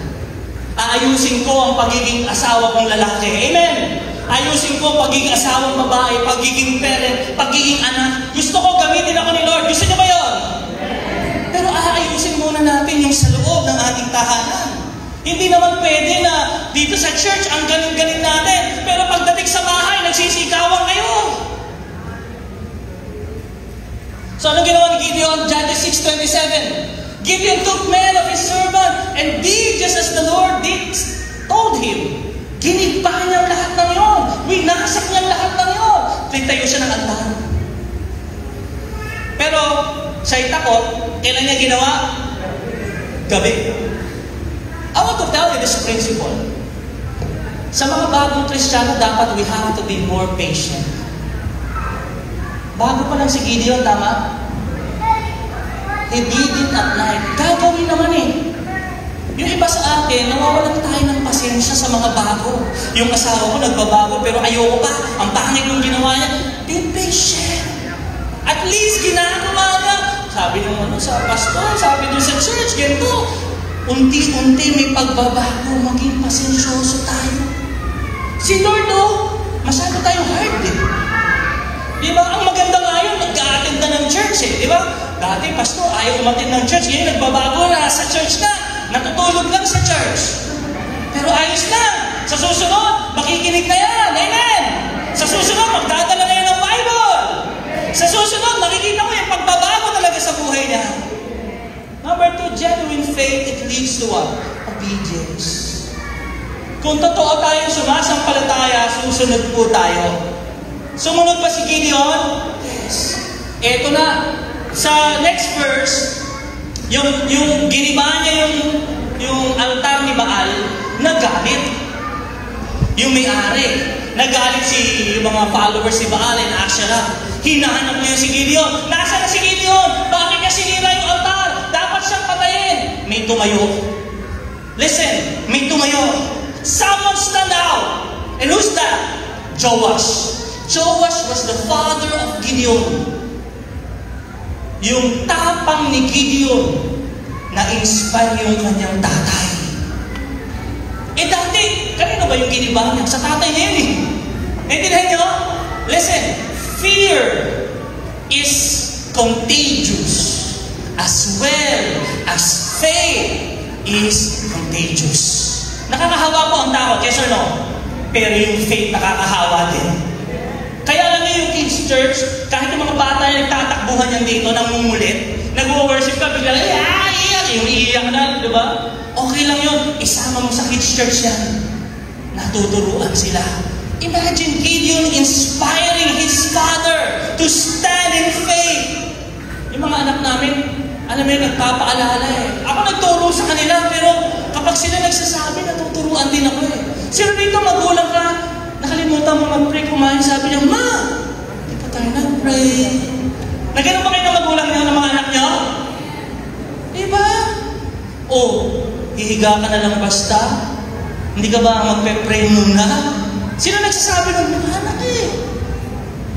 Aayusin ko ang pagiging asawa kong lalaki. Amen! Ayusin ko pagiging asawang babae, pagiging parent, pagiging anak. Gusto ko gamitin ako ni Lord. Gusto niyo ba yun? Pero aayusin muna natin yung sa loob ng ating tahanan. Hindi naman pwede na dito sa church ang galing-galing natin, pero pagdating sa bahay, nagsisikawan kayo. So ano ginawa ni Gideon? Judges 6:27. Gideon took men of his servant and did just as the Lord told him. Ginigpa niya lahat ng yon. Winasak niya lahat ng yon. Nagtayo siya ng altar. Pero siya'y takot. Kailan niya ginawa? Gabi. I want to tell you this principle. Sa mga bagong Kristiyano, dapat we have to be more patient. Bago pa lang si Gideon, tama? He did it at night. Gagawin naman eh. Yung iba sa atin, nawawalan tayo ng pasensya sa mga bago. Yung asawa ko nagbabago, pero ayoko pa. Ang pangit yung ginawa niya. Be patient. At least ginagawa niya. Sabi nung sa pastor, sabi dun sa church, ganito. Unti-unti may pagbabago, maging pasensyoso tayo. Si Lord, masyado tayong hard eh. Di ba? Ang maganda nga yun, nag-a-attend na ng church eh. Di ba? Dati, pastor, ayaw umattend ng church. Ngayon, nagbabago na sa church na. Natutulog lang sa church. Pero ayos lang. Sa susunod, makikinig na yan. Amen! Sa susunod, magdadala na yan ng Bible. Sa susunod, makikita mo yung pagbabago talaga sa buhay niya. Number 2, genuine faith, it leads to what? Obedience. Kung totoo tayong sumasampalataya, susunod po tayo. Sumunod pa si Gideon? Yes. Eto na. Sa next verse, yung giniba niya yung altar ni Baal, nagalit. Yung may-ari, nagalit yung mga followers ni Baal and Asherah. Hinahanap niya si Gideon. Nasaan na si Gideon? Bakit niya sinira yung altar? Dapat siyang patayin. May tumayo. Listen, may tumayo. Someone stand out. And who's that? Joash. Joash was the father of Gideon. Yung tapang ni Gideon na-inspire yung kanyang tatay. Dati, kanino ba yung giniba niya? Sa tatay niya yun eh. Naintindihan niyo? Listen, fear is contagious as well as faith is contagious. Nakakahawa po ang takot, yes or no? Pero yung faith nakakahawa din. Kaya alam niyo yung kids church, kahit yung mga bata yung nagtatakbuhan yan dito, namumulit, nag-worship ka, bigla, iiyak na, di ba? Okay lang yun, isama mo sa kids church yan. Natuturuan sila. Imagine Gideon inspiring his father to stand in faith. Yung mga anak namin, alam mo yun, nagpapaalala eh. Ako nagturo sa kanila, pero kapag sila nagsasabi, natuturuan din ako eh. Sino dito magulang ka, nakalimutan mo mag-pray, kumain, sabi niya, Ma, hindi pa tayo nag-pray. Nagano'n ba kayo ng magulang niyo ng mga anak niyo? Diba? O, hihiga ka na lang basta? Hindi ka ba magpe-pray muna? Sino nagsasabi ng mga anak eh?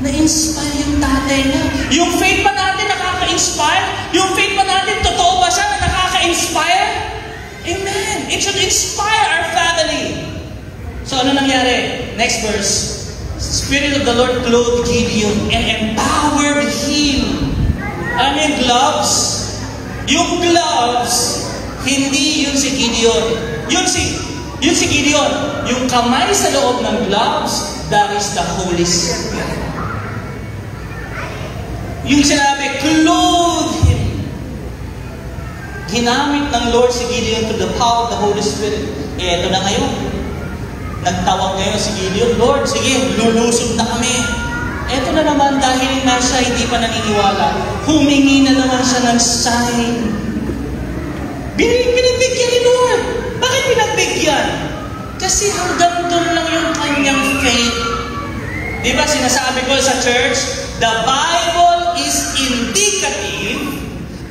Na-inspire yung tatay niya. Yung faith pa natin nakaka-inspire? Yung faith pa natin, totoo ba siya na nakaka-inspire? Amen! It should inspire our family. So ano nangyari? Next verse. Spirit of the Lord clothed Gideon and empowered him. Ano yung gloves? Yung gloves, hindi yun si Gideon. Yun si Gideon. Yung kamay sa loob ng gloves, that is the Holy Spirit. Yung sinabi, clothe Him. Ginamit ng Lord si Gideon to the power of the Holy Spirit. Eto na ngayon. Nagtawag ngayon si Gideon, Lord, sige, lulusob na kami. Eto na naman, dahil na siya hindi pa naniniwala, humingi na naman siya ng sign. Pinagbigyan ni Lord. Bakit pinagbigyan? Kasi hanggang doon lang yung kanyang faith. Diba sinasabi ko sa church, the Bible is indicative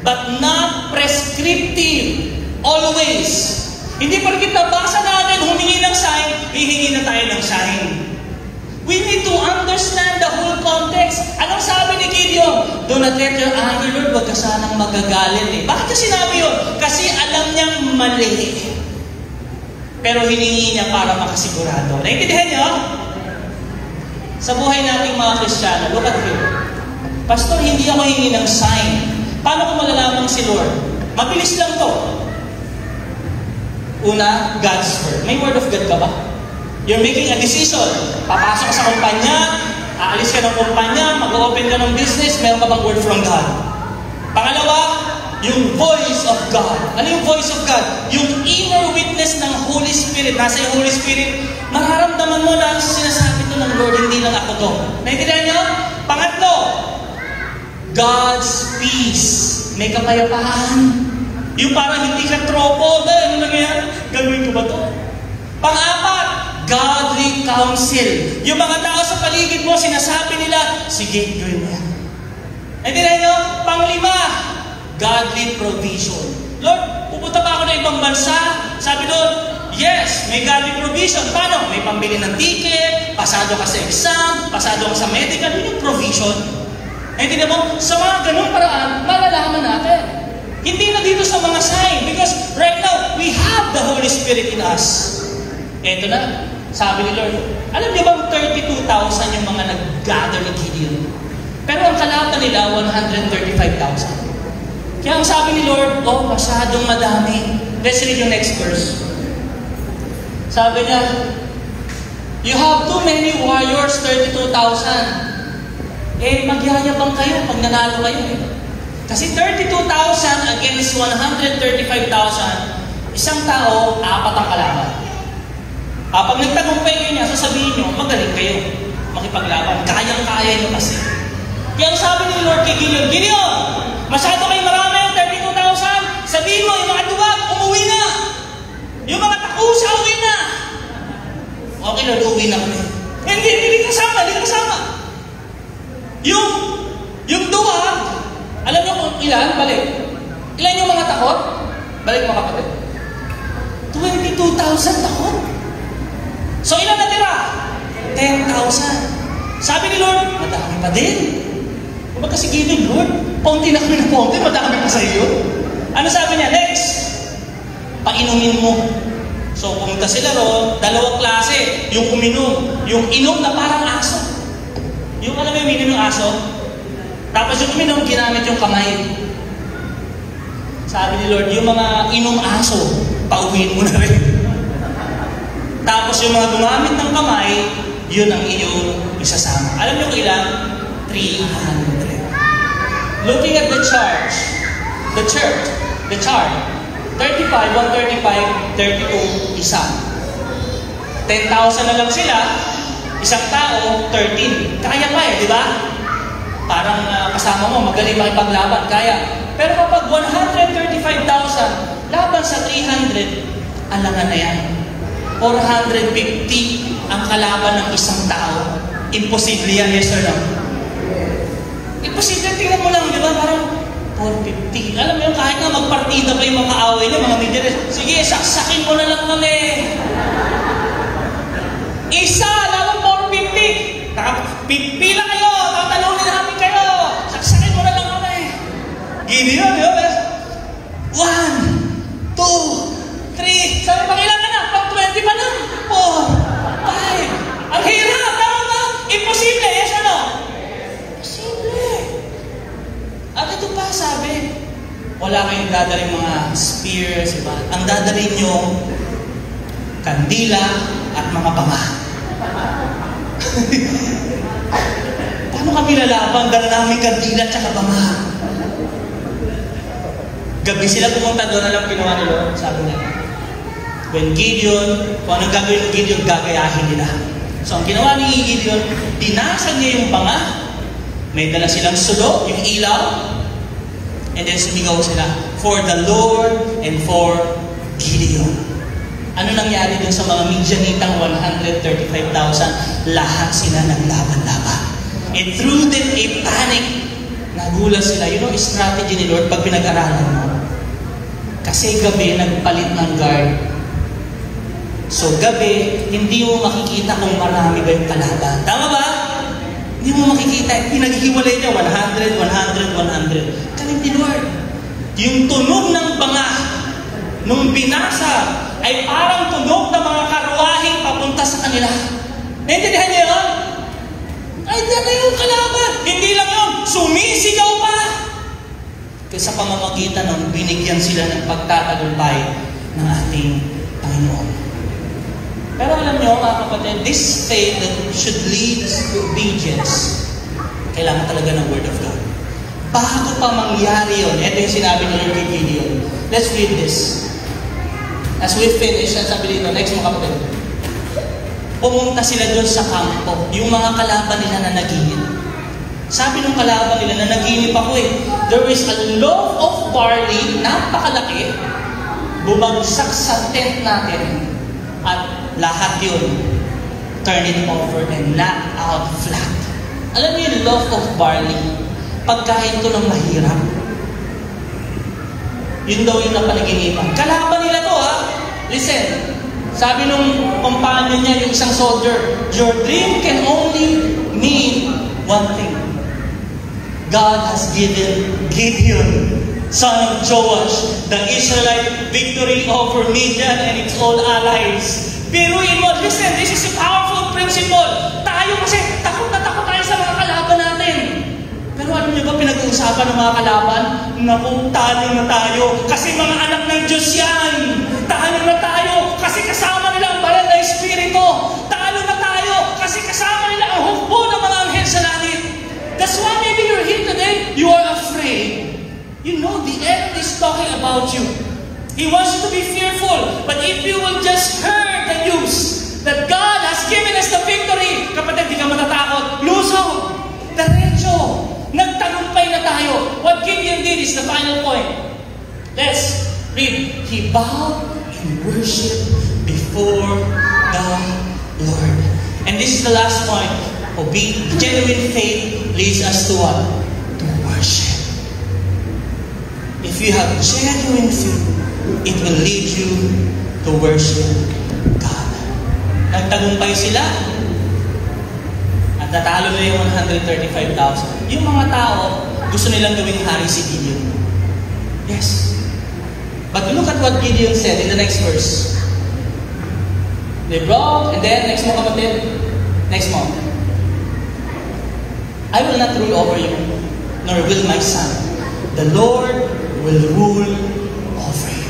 but not prescriptive. Always. Hindi porket nabasa natin, humingi ng sign, hihingi na tayo ng sign. We need to understand the whole context. Anong sabi ni Gideon? Do not let your anger, Lord, wag ka sanang magagalit eh. Bakit siya sinabi yun? Kasi alam niyang mali. Pero hiningi niya para makasigurado. Naintindihan niyo? Sa buhay nating mga Kristiyano, look at here. Pastor, hindi ako hingi ng sign. Paano ko malalaman si Lord? Mabilis lang to. Una, God's Word. May Word of God ka ba? You're making a decision. Papasok ka sa kumpanya, aalis ka ng kumpanya, mag-open ka ng business, meron ka bang Word from God? Pangalawa, yung voice of God. Ano yung voice of God? Yung inner witness ng Holy Spirit. Nasa yung Holy Spirit, mararamdaman mo na sinasabi to ng Lord, hindi lang ako to. Naintindihan niyo? Pangatlo, God's peace. May kapayapaan. Yung parang hindi ka tropo. Ano nangyayari? Gagawin ko ba to? Pang-apat, godly counsel. Yung mga tao sa paligid mo, sinasabi nila, sige, gawin mo yan. Naintindihan niyo? Pang-lima, godly provision. Lord, pupunta pa ako ng ibang bansa. Sabi doon, yes, may godly provision. Paano? May pambili ng ticket, pasado ka sa exam, pasado ka sa medical, yun yung provision. Naintindihan mo? Sa mga ganung paraan, malalaman natin. Hindi na dito sa mga sign. Because right now, we have the Holy Spirit in us. Eto na, sabi ni Lord, alam niyo bang 32,000 yung mga nag-gather ni Gideon? Pero ang kalaban nila, 135,000. Kaya ang sabi ni Lord, oh, masyadong madami. Let's read yung next verse. Sabi niya, you have too many warriors, 32,000. Eh, magyayabang kayo pag nanalo kayo eh. Kasi 32,000 against 135,000, isang tao, 4 ang kalaban. Pag nagtagumpay kayo niya, sasabihin nyo, magaling kayo makipaglaban. Kayang-kaya nyo kasi. Kaya ang sabi ni Lord kay Gideon, Gideon, masyado kayo marami, 32,000. Sabihin mo, yung mga duwag, umuwi na. Yung mga takusa, uwi na. Okay, Lord, uwi na kami. Hindi kasama. Yung duwag, alam niyo kung ilan? Balik. Ilan yung mga takot? Balik mga kapatid. 22,000 takot. So ilan natira? 10,000. Sabi ni Lord, madami pa din. Kung kasi Gideon, Lord, paunti na kami ng paunti, madami pa sa iyo. Ano sabi niya? Next, painumin mo. So pumunta sila ron, 2 klase. Yung uminom. Yung inom na parang aso. Yung alam mo yung uminom yung aso? Tapos yung uminom, ginamit yung kamay. Sabi ni Lord, yung mga inom aso, pauwiin mo na rin. Tapos yung mga gumamit ng kamay, yun ang iyong isasama. Alam niyo ilan? 300. Looking at the chart, 35, 135, 32, isa. 10,000 na lang sila, isang tao, 13. Kaya pa eh, di ba? Parang kasama mo, magaling makipaglaban, kaya. Pero kapag 135,000, laban sa 300, alangan na yan. 450 ang kalaban ng isang tao. Imposible yan, yes or no? Imposible, tingnan mo lang, di ba? Parang 450. Alam mo yun, kahit nga magpartida pa yung mga kaaway niya, mga media, sige, saksakin mo na lang kami. Isa, lalong 450. Pipila kayo, tatalungin namin kayo. Saksakin mo na lang kami. Gideon, di ba? 1, 2, 3. Sabi pa kailangan na, pang 20 pa na. 4, 5. Ang hirap, tama ba? Imposible, yes or no? Imposible. At ito pa, sabi, wala kayong dadaling mga spears, iba. Ang dadaling nyo, kandila at mga panga. Paano kami lalaban? Dala namin kandila at banga. Gabi sila pumunta doon, alam ginawa ni Lord, sabi niya. When Gideon, kung anong gagawin ng Gideon, gagayahin nila. So ang ginawa ni Gideon, dinasag niya yung banga, may dala silang sulo, yung ilaw, and then sumigaw sila, for the Lord and for Gideon. Ano nangyari dun sa mga Midianitang 135,000? Lahat sila naglaban-laban. It threw them a panic. Nagulat sila. You know, strategy ni Lord pag pinag-aralan mo. Kasi gabi, nagpalit ng guard. So gabi, hindi mo makikita kung marami ba yung kalaban. Tama ba? Hindi mo makikita. Pinaghiwalay niya 100, 100, 100. Galing ni Lord. Yung tunog ng banga, nung binasa, ay parang tunog ng mga karwahing papunta sa kanila. Naintindihan niyo yun? Ay, dala yung kalaban. Hindi lang yun. Sumisigaw pa. Kasi sa pamamagitan ng binigyan sila ng pagtatagumpay ng ating Panginoon. Pero alam niyo, mga kapatid, this faith that should lead to obedience, kailangan talaga ng Word of God. Bago pa mangyari yun, ito yung sinabi ni Lord kay Gideon. Let's read this. As we finish, at sabi dito, next mga kapatid, pumunta sila doon sa kampo, yung mga kalaban nila na naginip. Sabi ng kalaban nila na naginip ako there is a loaf of barley, napakalaki, bumagsak sa tent natin, at lahat yun, turn it over and knock out flat. Alam niyo yung loaf of barley, pagkain ko ng mahirap. Yun daw yung napanaginipan. Kalaban nila to Listen, sabi nung companion niya, yung isang soldier, your dream can only mean one thing. God has given Gideon, son of Joash, the Israelite victory over Midian and its all allies. Biruin mo, listen, this is a powerful principle. Tayo kasi, takot na takot tayo sa mga kalaban natin. Pero alam niyo ba pinag-uusapan ng mga kalaban? Naku, talo na tayo kasi mga anak ng Diyos yan. Talo na tayo kasi kasama nila ang banal na Espiritu. Talo na tayo kasi kasama nila ang hukbo ng mga anghel sa langit. That's why maybe you're here today, you are afraid. You know the enemy is talking about you. He wants you to be fearful. But if you will just hear the news that God has given us the victory, kapatid, di ka matatakot. Luso, diretso. Nagtagumpay na tayo. What Gideon did is the final point. Let's read. He bowed in worship before the Lord. And this is the last point. Genuine faith leads us to what? To worship. If you have genuine faith, it will lead you to worship God. Nagtagumpay sila. Natalo na yung 135,000. Yung mga tao, gusto nilang gawing hari si Gideon. Yes. But look at what Gideon said in the next verse. They brought, and then, next mo kapatid, next mo. I will not rule over you, nor will my son. The Lord will rule over you.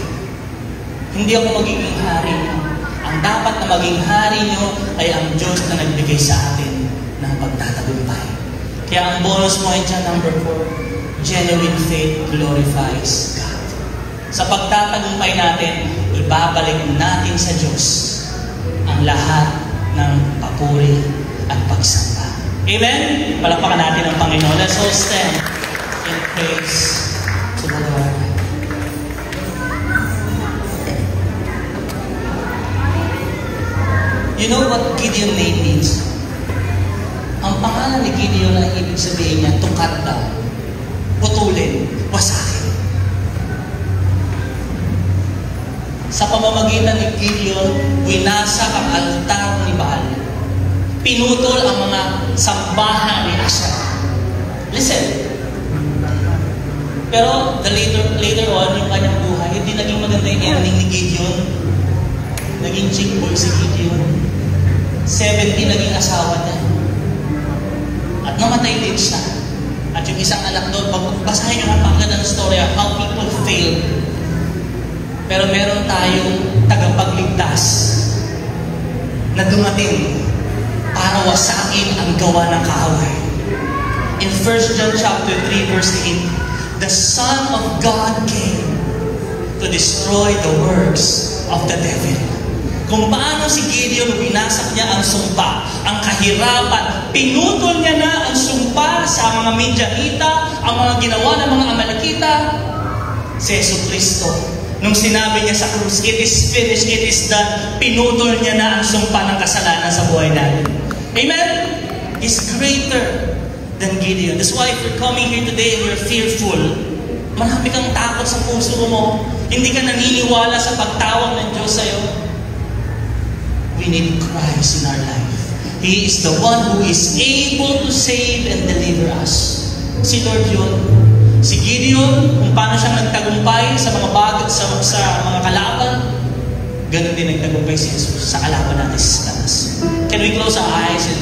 Hindi ako magiging hari mo. Ang dapat na maging hari nyo ay ang Diyos na nagbigay sa atin ng pagtatagumpay. Kaya ang bonus point dyan, number 4, genuine faith glorifies God. Sa pagtatagumpay natin, ibabalik natin sa Diyos ang lahat ng papuri at pagsamba. Amen? Palakpakan natin ang Panginoon. Let's all stand in praise to the Lord. You know what Gideon name means? Ang pangalan ni Gideon ay ibig sabihin niya, tukat daw, putulin, wasakin. Sa pamamagitan ni Gideon, winasak ang altar ni Baal. Pinutol ang mga sambahan ni Asher. Listen. Pero later on, yung kanyang buhay, hindi naging maganda yung ending ni Gideon. Naging chick boy si Gideon. 70 naging asawa niya. At namatay din siya. At yung isang anak doon, basahin nyo ang pagkaganda ng story of how people fail. Pero meron tayong tagapagligtas na dumating para wasakin ang gawa ng kaaway. In 1 John chapter 3 verse 8, the Son of God came to destroy the works of the devil. Kung paano si Gideon winasak niya ang sumpa, ang kahirapan, pinutol niya na ang sumpa sa mga Midianita, ang mga ginawa ng mga Amalekita, si Jesucristo, nung sinabi niya sa krus, it is finished, it is done, pinutol niya na ang sumpa ng kasalanan sa buhay natin. Amen? He's greater than Gideon. That's why if you're coming here today and you're fearful, marami kang takot sa puso mo, hindi ka naniniwala sa pagtawag ng Diyos sa'yo, we need Christ in our life. He is the one who is able to save and deliver us. Si Lord yun. Si Gideon, kung paano siyang nagtagumpay sa mga bagay, sa mga kalaban, ganun din nagtagumpay si Jesus sa kalaban natin si Satanas. Can we close our eyes and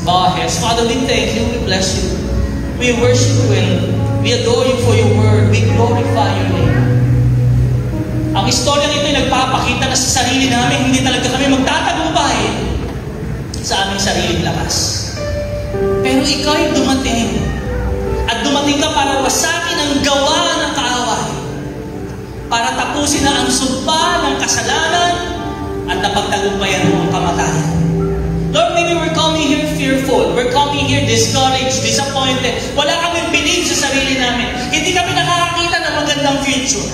bow our heads? Father, we thank you, we bless you. We worship you and we adore you for your word. We glorify your name. Ang istorya nito ay nagpapakita na sa sarili namin, hindi talaga kami magtatagumpay sa aming sariling lakas. Pero ikaw ay dumating. At dumating ka para wasakin ang gawa ng kaaway. Para tapusin na ang sumpa ng kasalanan at napagtagumpayan mo ang kamatayan. Lord, maybe we're coming here fearful. We're coming here discouraged, disappointed. Wala kaming believe sa sarili namin. Hindi kami nakakakita ng magandang future.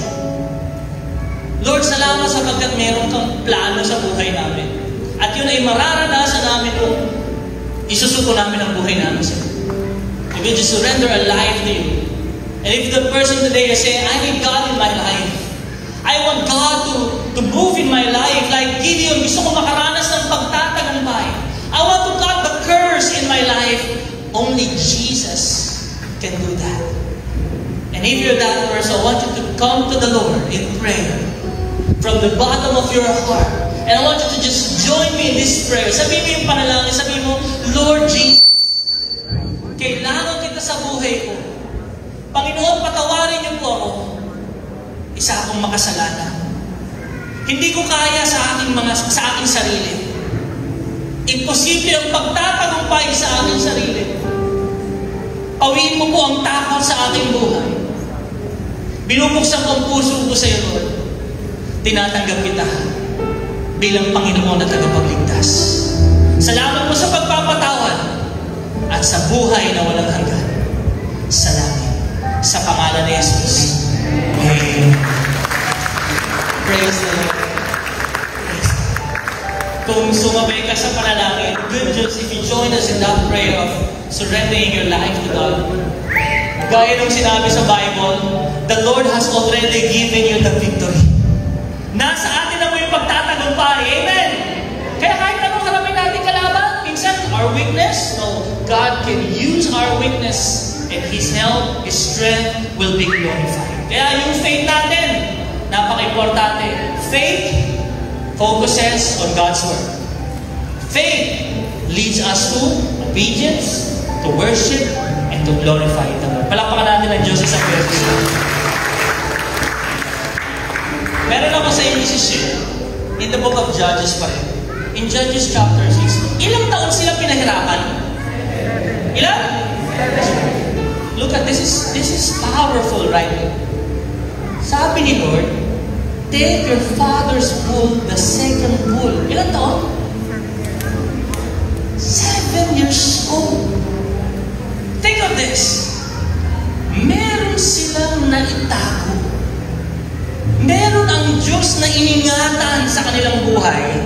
Lord, salamat sapagkat meron kang plano sa buhay namin. At yun ay mararanasan namin kung isusuko namin ang buhay namin sa iyo. If we just surrender our life to you. And if the person today is saying, I need God in my life. I want God to move in my life. Like Gideon, gusto ko makaranas ng pagtatagumpay. I want to cut the curse in my life. Only Jesus can do that. And if you're that person, I want you to come to the Lord in prayer. From the bottom of your heart. And I want you to just join me in this prayer. Sabihin mo yung panalangin. Sabihin mo, Lord Jesus, kailangan kita sa buhay ko. Panginoon, patawarin niyo po ako. Isa akong makasalanan. Hindi ko kaya sa aking sarili. Imposible ang pagtatagumpay sa aking sarili. Pawiin mo po ang takot sa aking buhay. Binubuksan ko ang puso ko sa iyo, Lord. Tinatanggap kita bilang Panginoon at tagapagligtas. Salamat po sa pagpapatawad at sa buhay na walang hanggan. Salamat. Sa pangalan ni Jesus. Amen. Praise the Lord. Praise the Lord. Kung sumabay ka sa panalangin, good news if you join us in that prayer of surrendering your life to God. Gaya nung sinabi sa Bible, the Lord has already given you the victory. Nasa atin na mo yung pagtatagumpay. Amen! Kaya kahit anong harapin natin kalaban, minsan, our weakness, no, God can use our weakness and His help, His strength will be glorified. Kaya yung faith natin, napaka-importante. Faith focuses on God's Word. Faith leads us to obedience, to worship, and to glorify the Lord. Palakpakan natin ang Diyos sa prayer. Meron ako sa inyo share in the book of Judges pa rin. In Judges chapter 6, ilang taon sila pinahirapan? Ilan? Look at this is powerful, right? Sabi ni Lord, take your father's bull, the second bull. Ilang taon? 7 years old. Think of this. Meron silang naitago. Meron ang Diyos na iningatan sa kanilang buhay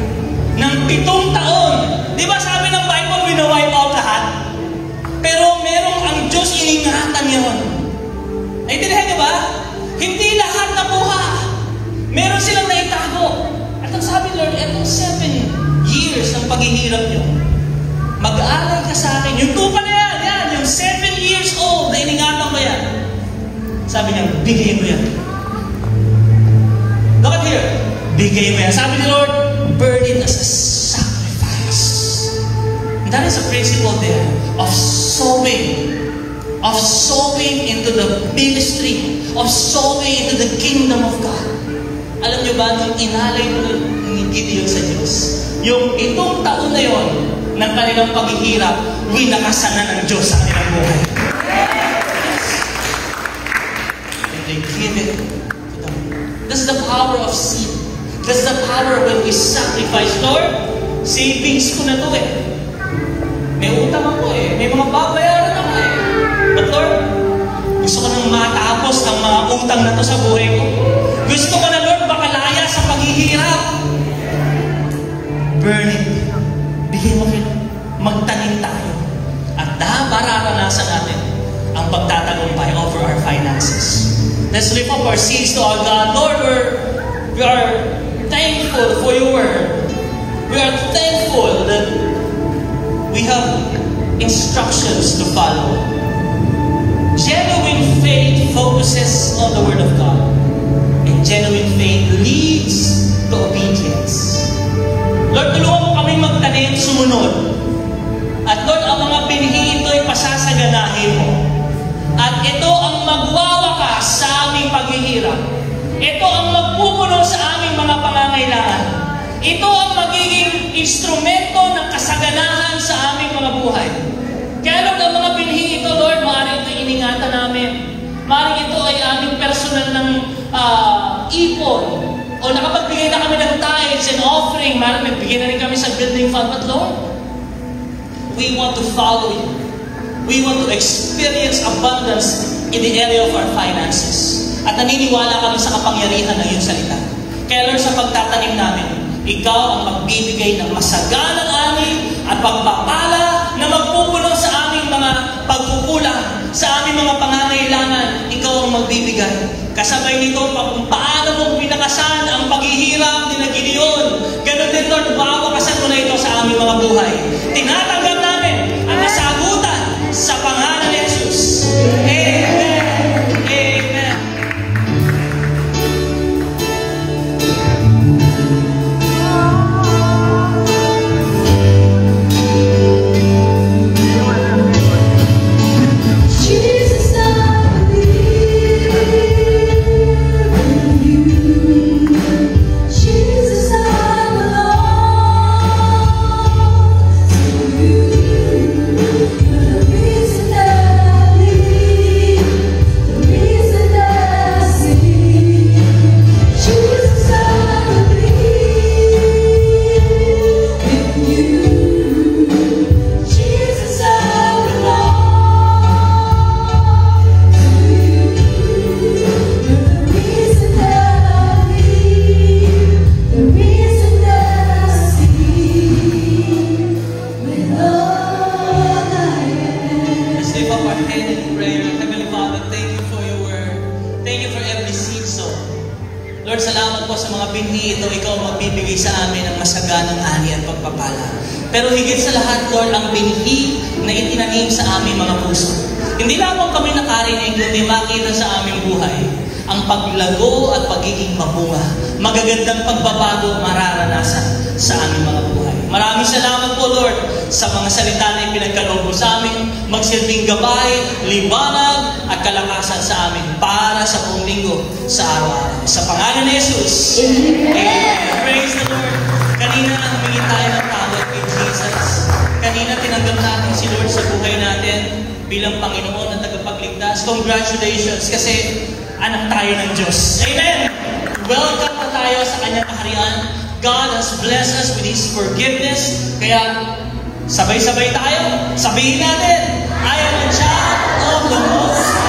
ng 7 taon. Di ba sabi ng Bible, wina-wipe out lahat? Pero merong ang Diyos iningatan yun. Naintindihan niyo ba? Hindi lahat nabuha. Meron silang naitago. At ang sabi, Lord, etong 7 years ng paghihirap niyo, mag-aaral ka sa akin. Yung tupa na yan, yung 7 years old na iningatan ko yan. Sabi niya, bigay mo yan. Look at here. Bigay mo yan. Sabi ni Lord, burn it as a sacrifice. And that is a principle there of sowing into the ministry, of sowing into the kingdom of God. Alam niyo ba, nung inalay mo ni Gideon sa Diyos, yung 7 taon na yon, ng kanilang paghihirap, winakasan na ng Diyos sa kanilang buhay. And they give it to them. That's the power of seed. That's the power when we sacrifice. Lord, savings ko na to eh. May utang ako eh. May mga babayaran ako eh. But Lord, gusto ko nang matapos ang mga utang na to sa buhay ko. Gusto ko na, Lord, makalaya sa paghihirap. Burn it. Bigyan mo rin. Magtanim tayo. At mararanasan natin ang pagtatagumpay over our finances. Let's lift up our seeds to our God. Lord, we are thankful for your word. We are thankful that we have instructions to follow. Genuine faith focuses on the word of God. And genuine faith leads to obedience. Lord, tulungan mo kaming magtanim, sumunod. At Lord, ang mga binhi ito ay pasasaganahin mo. At ito ang magwawakas sa aming paghihirap. Ito ang magpupuno sa aming mga pangangailangan. Ito ang magiging instrumento ng kasaganahan sa aming mga buhay. Kaya Lord, ang mga binhi ito, Lord, maaaring ito iningatan namin. Maaaring ito ay aming personal ng ipon. O nakapagbigay na kami ng tithes and offering. Maaaring magbigay na rin kami sa building fund. But Lord, we want to follow you. We want to experience abundance in the area of our finances. At naniniwala kami sa kapangyarihan ng iyong salita. Kaya Lord, sa pagtatanim namin, ikaw ang magbibigay ng masaganang ani at pagpapala na magpupulong sa aming mga pagkukulang, sa aming mga pangangailangan. Ikaw ang magbibigay. Kasabay nito, kung paano mong pinakasan ang paghihirap ni Gideon. Ganon din, Lord, mawakasan mo na ito sa aming mga buhay. Tinatanggap namin ang kasagutan sa pangalan ni Jesus. Amen. Amen. Lord, salamat po sa mga binhi ito. Ikaw magbibigay sa amin ng masaganang ani at pagpapala. Pero higit sa lahat, Lord, ang binhi na itinanim sa aming mga puso. Hindi lamang kami nakarinig, kundi makita sa aming buhay ang paglago at pagiging mabunga. Magagandang pagbabago mararanasan sa aming mga buhay. Maraming salamat po, Lord, sa mga salita na ipinagkaloob mo sa amin, magsilbing gabay, liwanag, at kalakasan sa amin para sa buong linggo sa araw-araw. Sa pangalan ni Jesus. Amen. Praise the Lord. Kanina humingi tayo ng tawad kay Jesus. Kanina tinanggap natin si Lord sa buhay natin bilang Panginoon at tagapagligtas. Congratulations kasi anak tayo ng Diyos. Amen. Welcome na tayo sa kanyang kaharian. God has blessed us with His forgiveness. Kaya sabay-sabay tayo. Sabihin natin, I am a child of the Most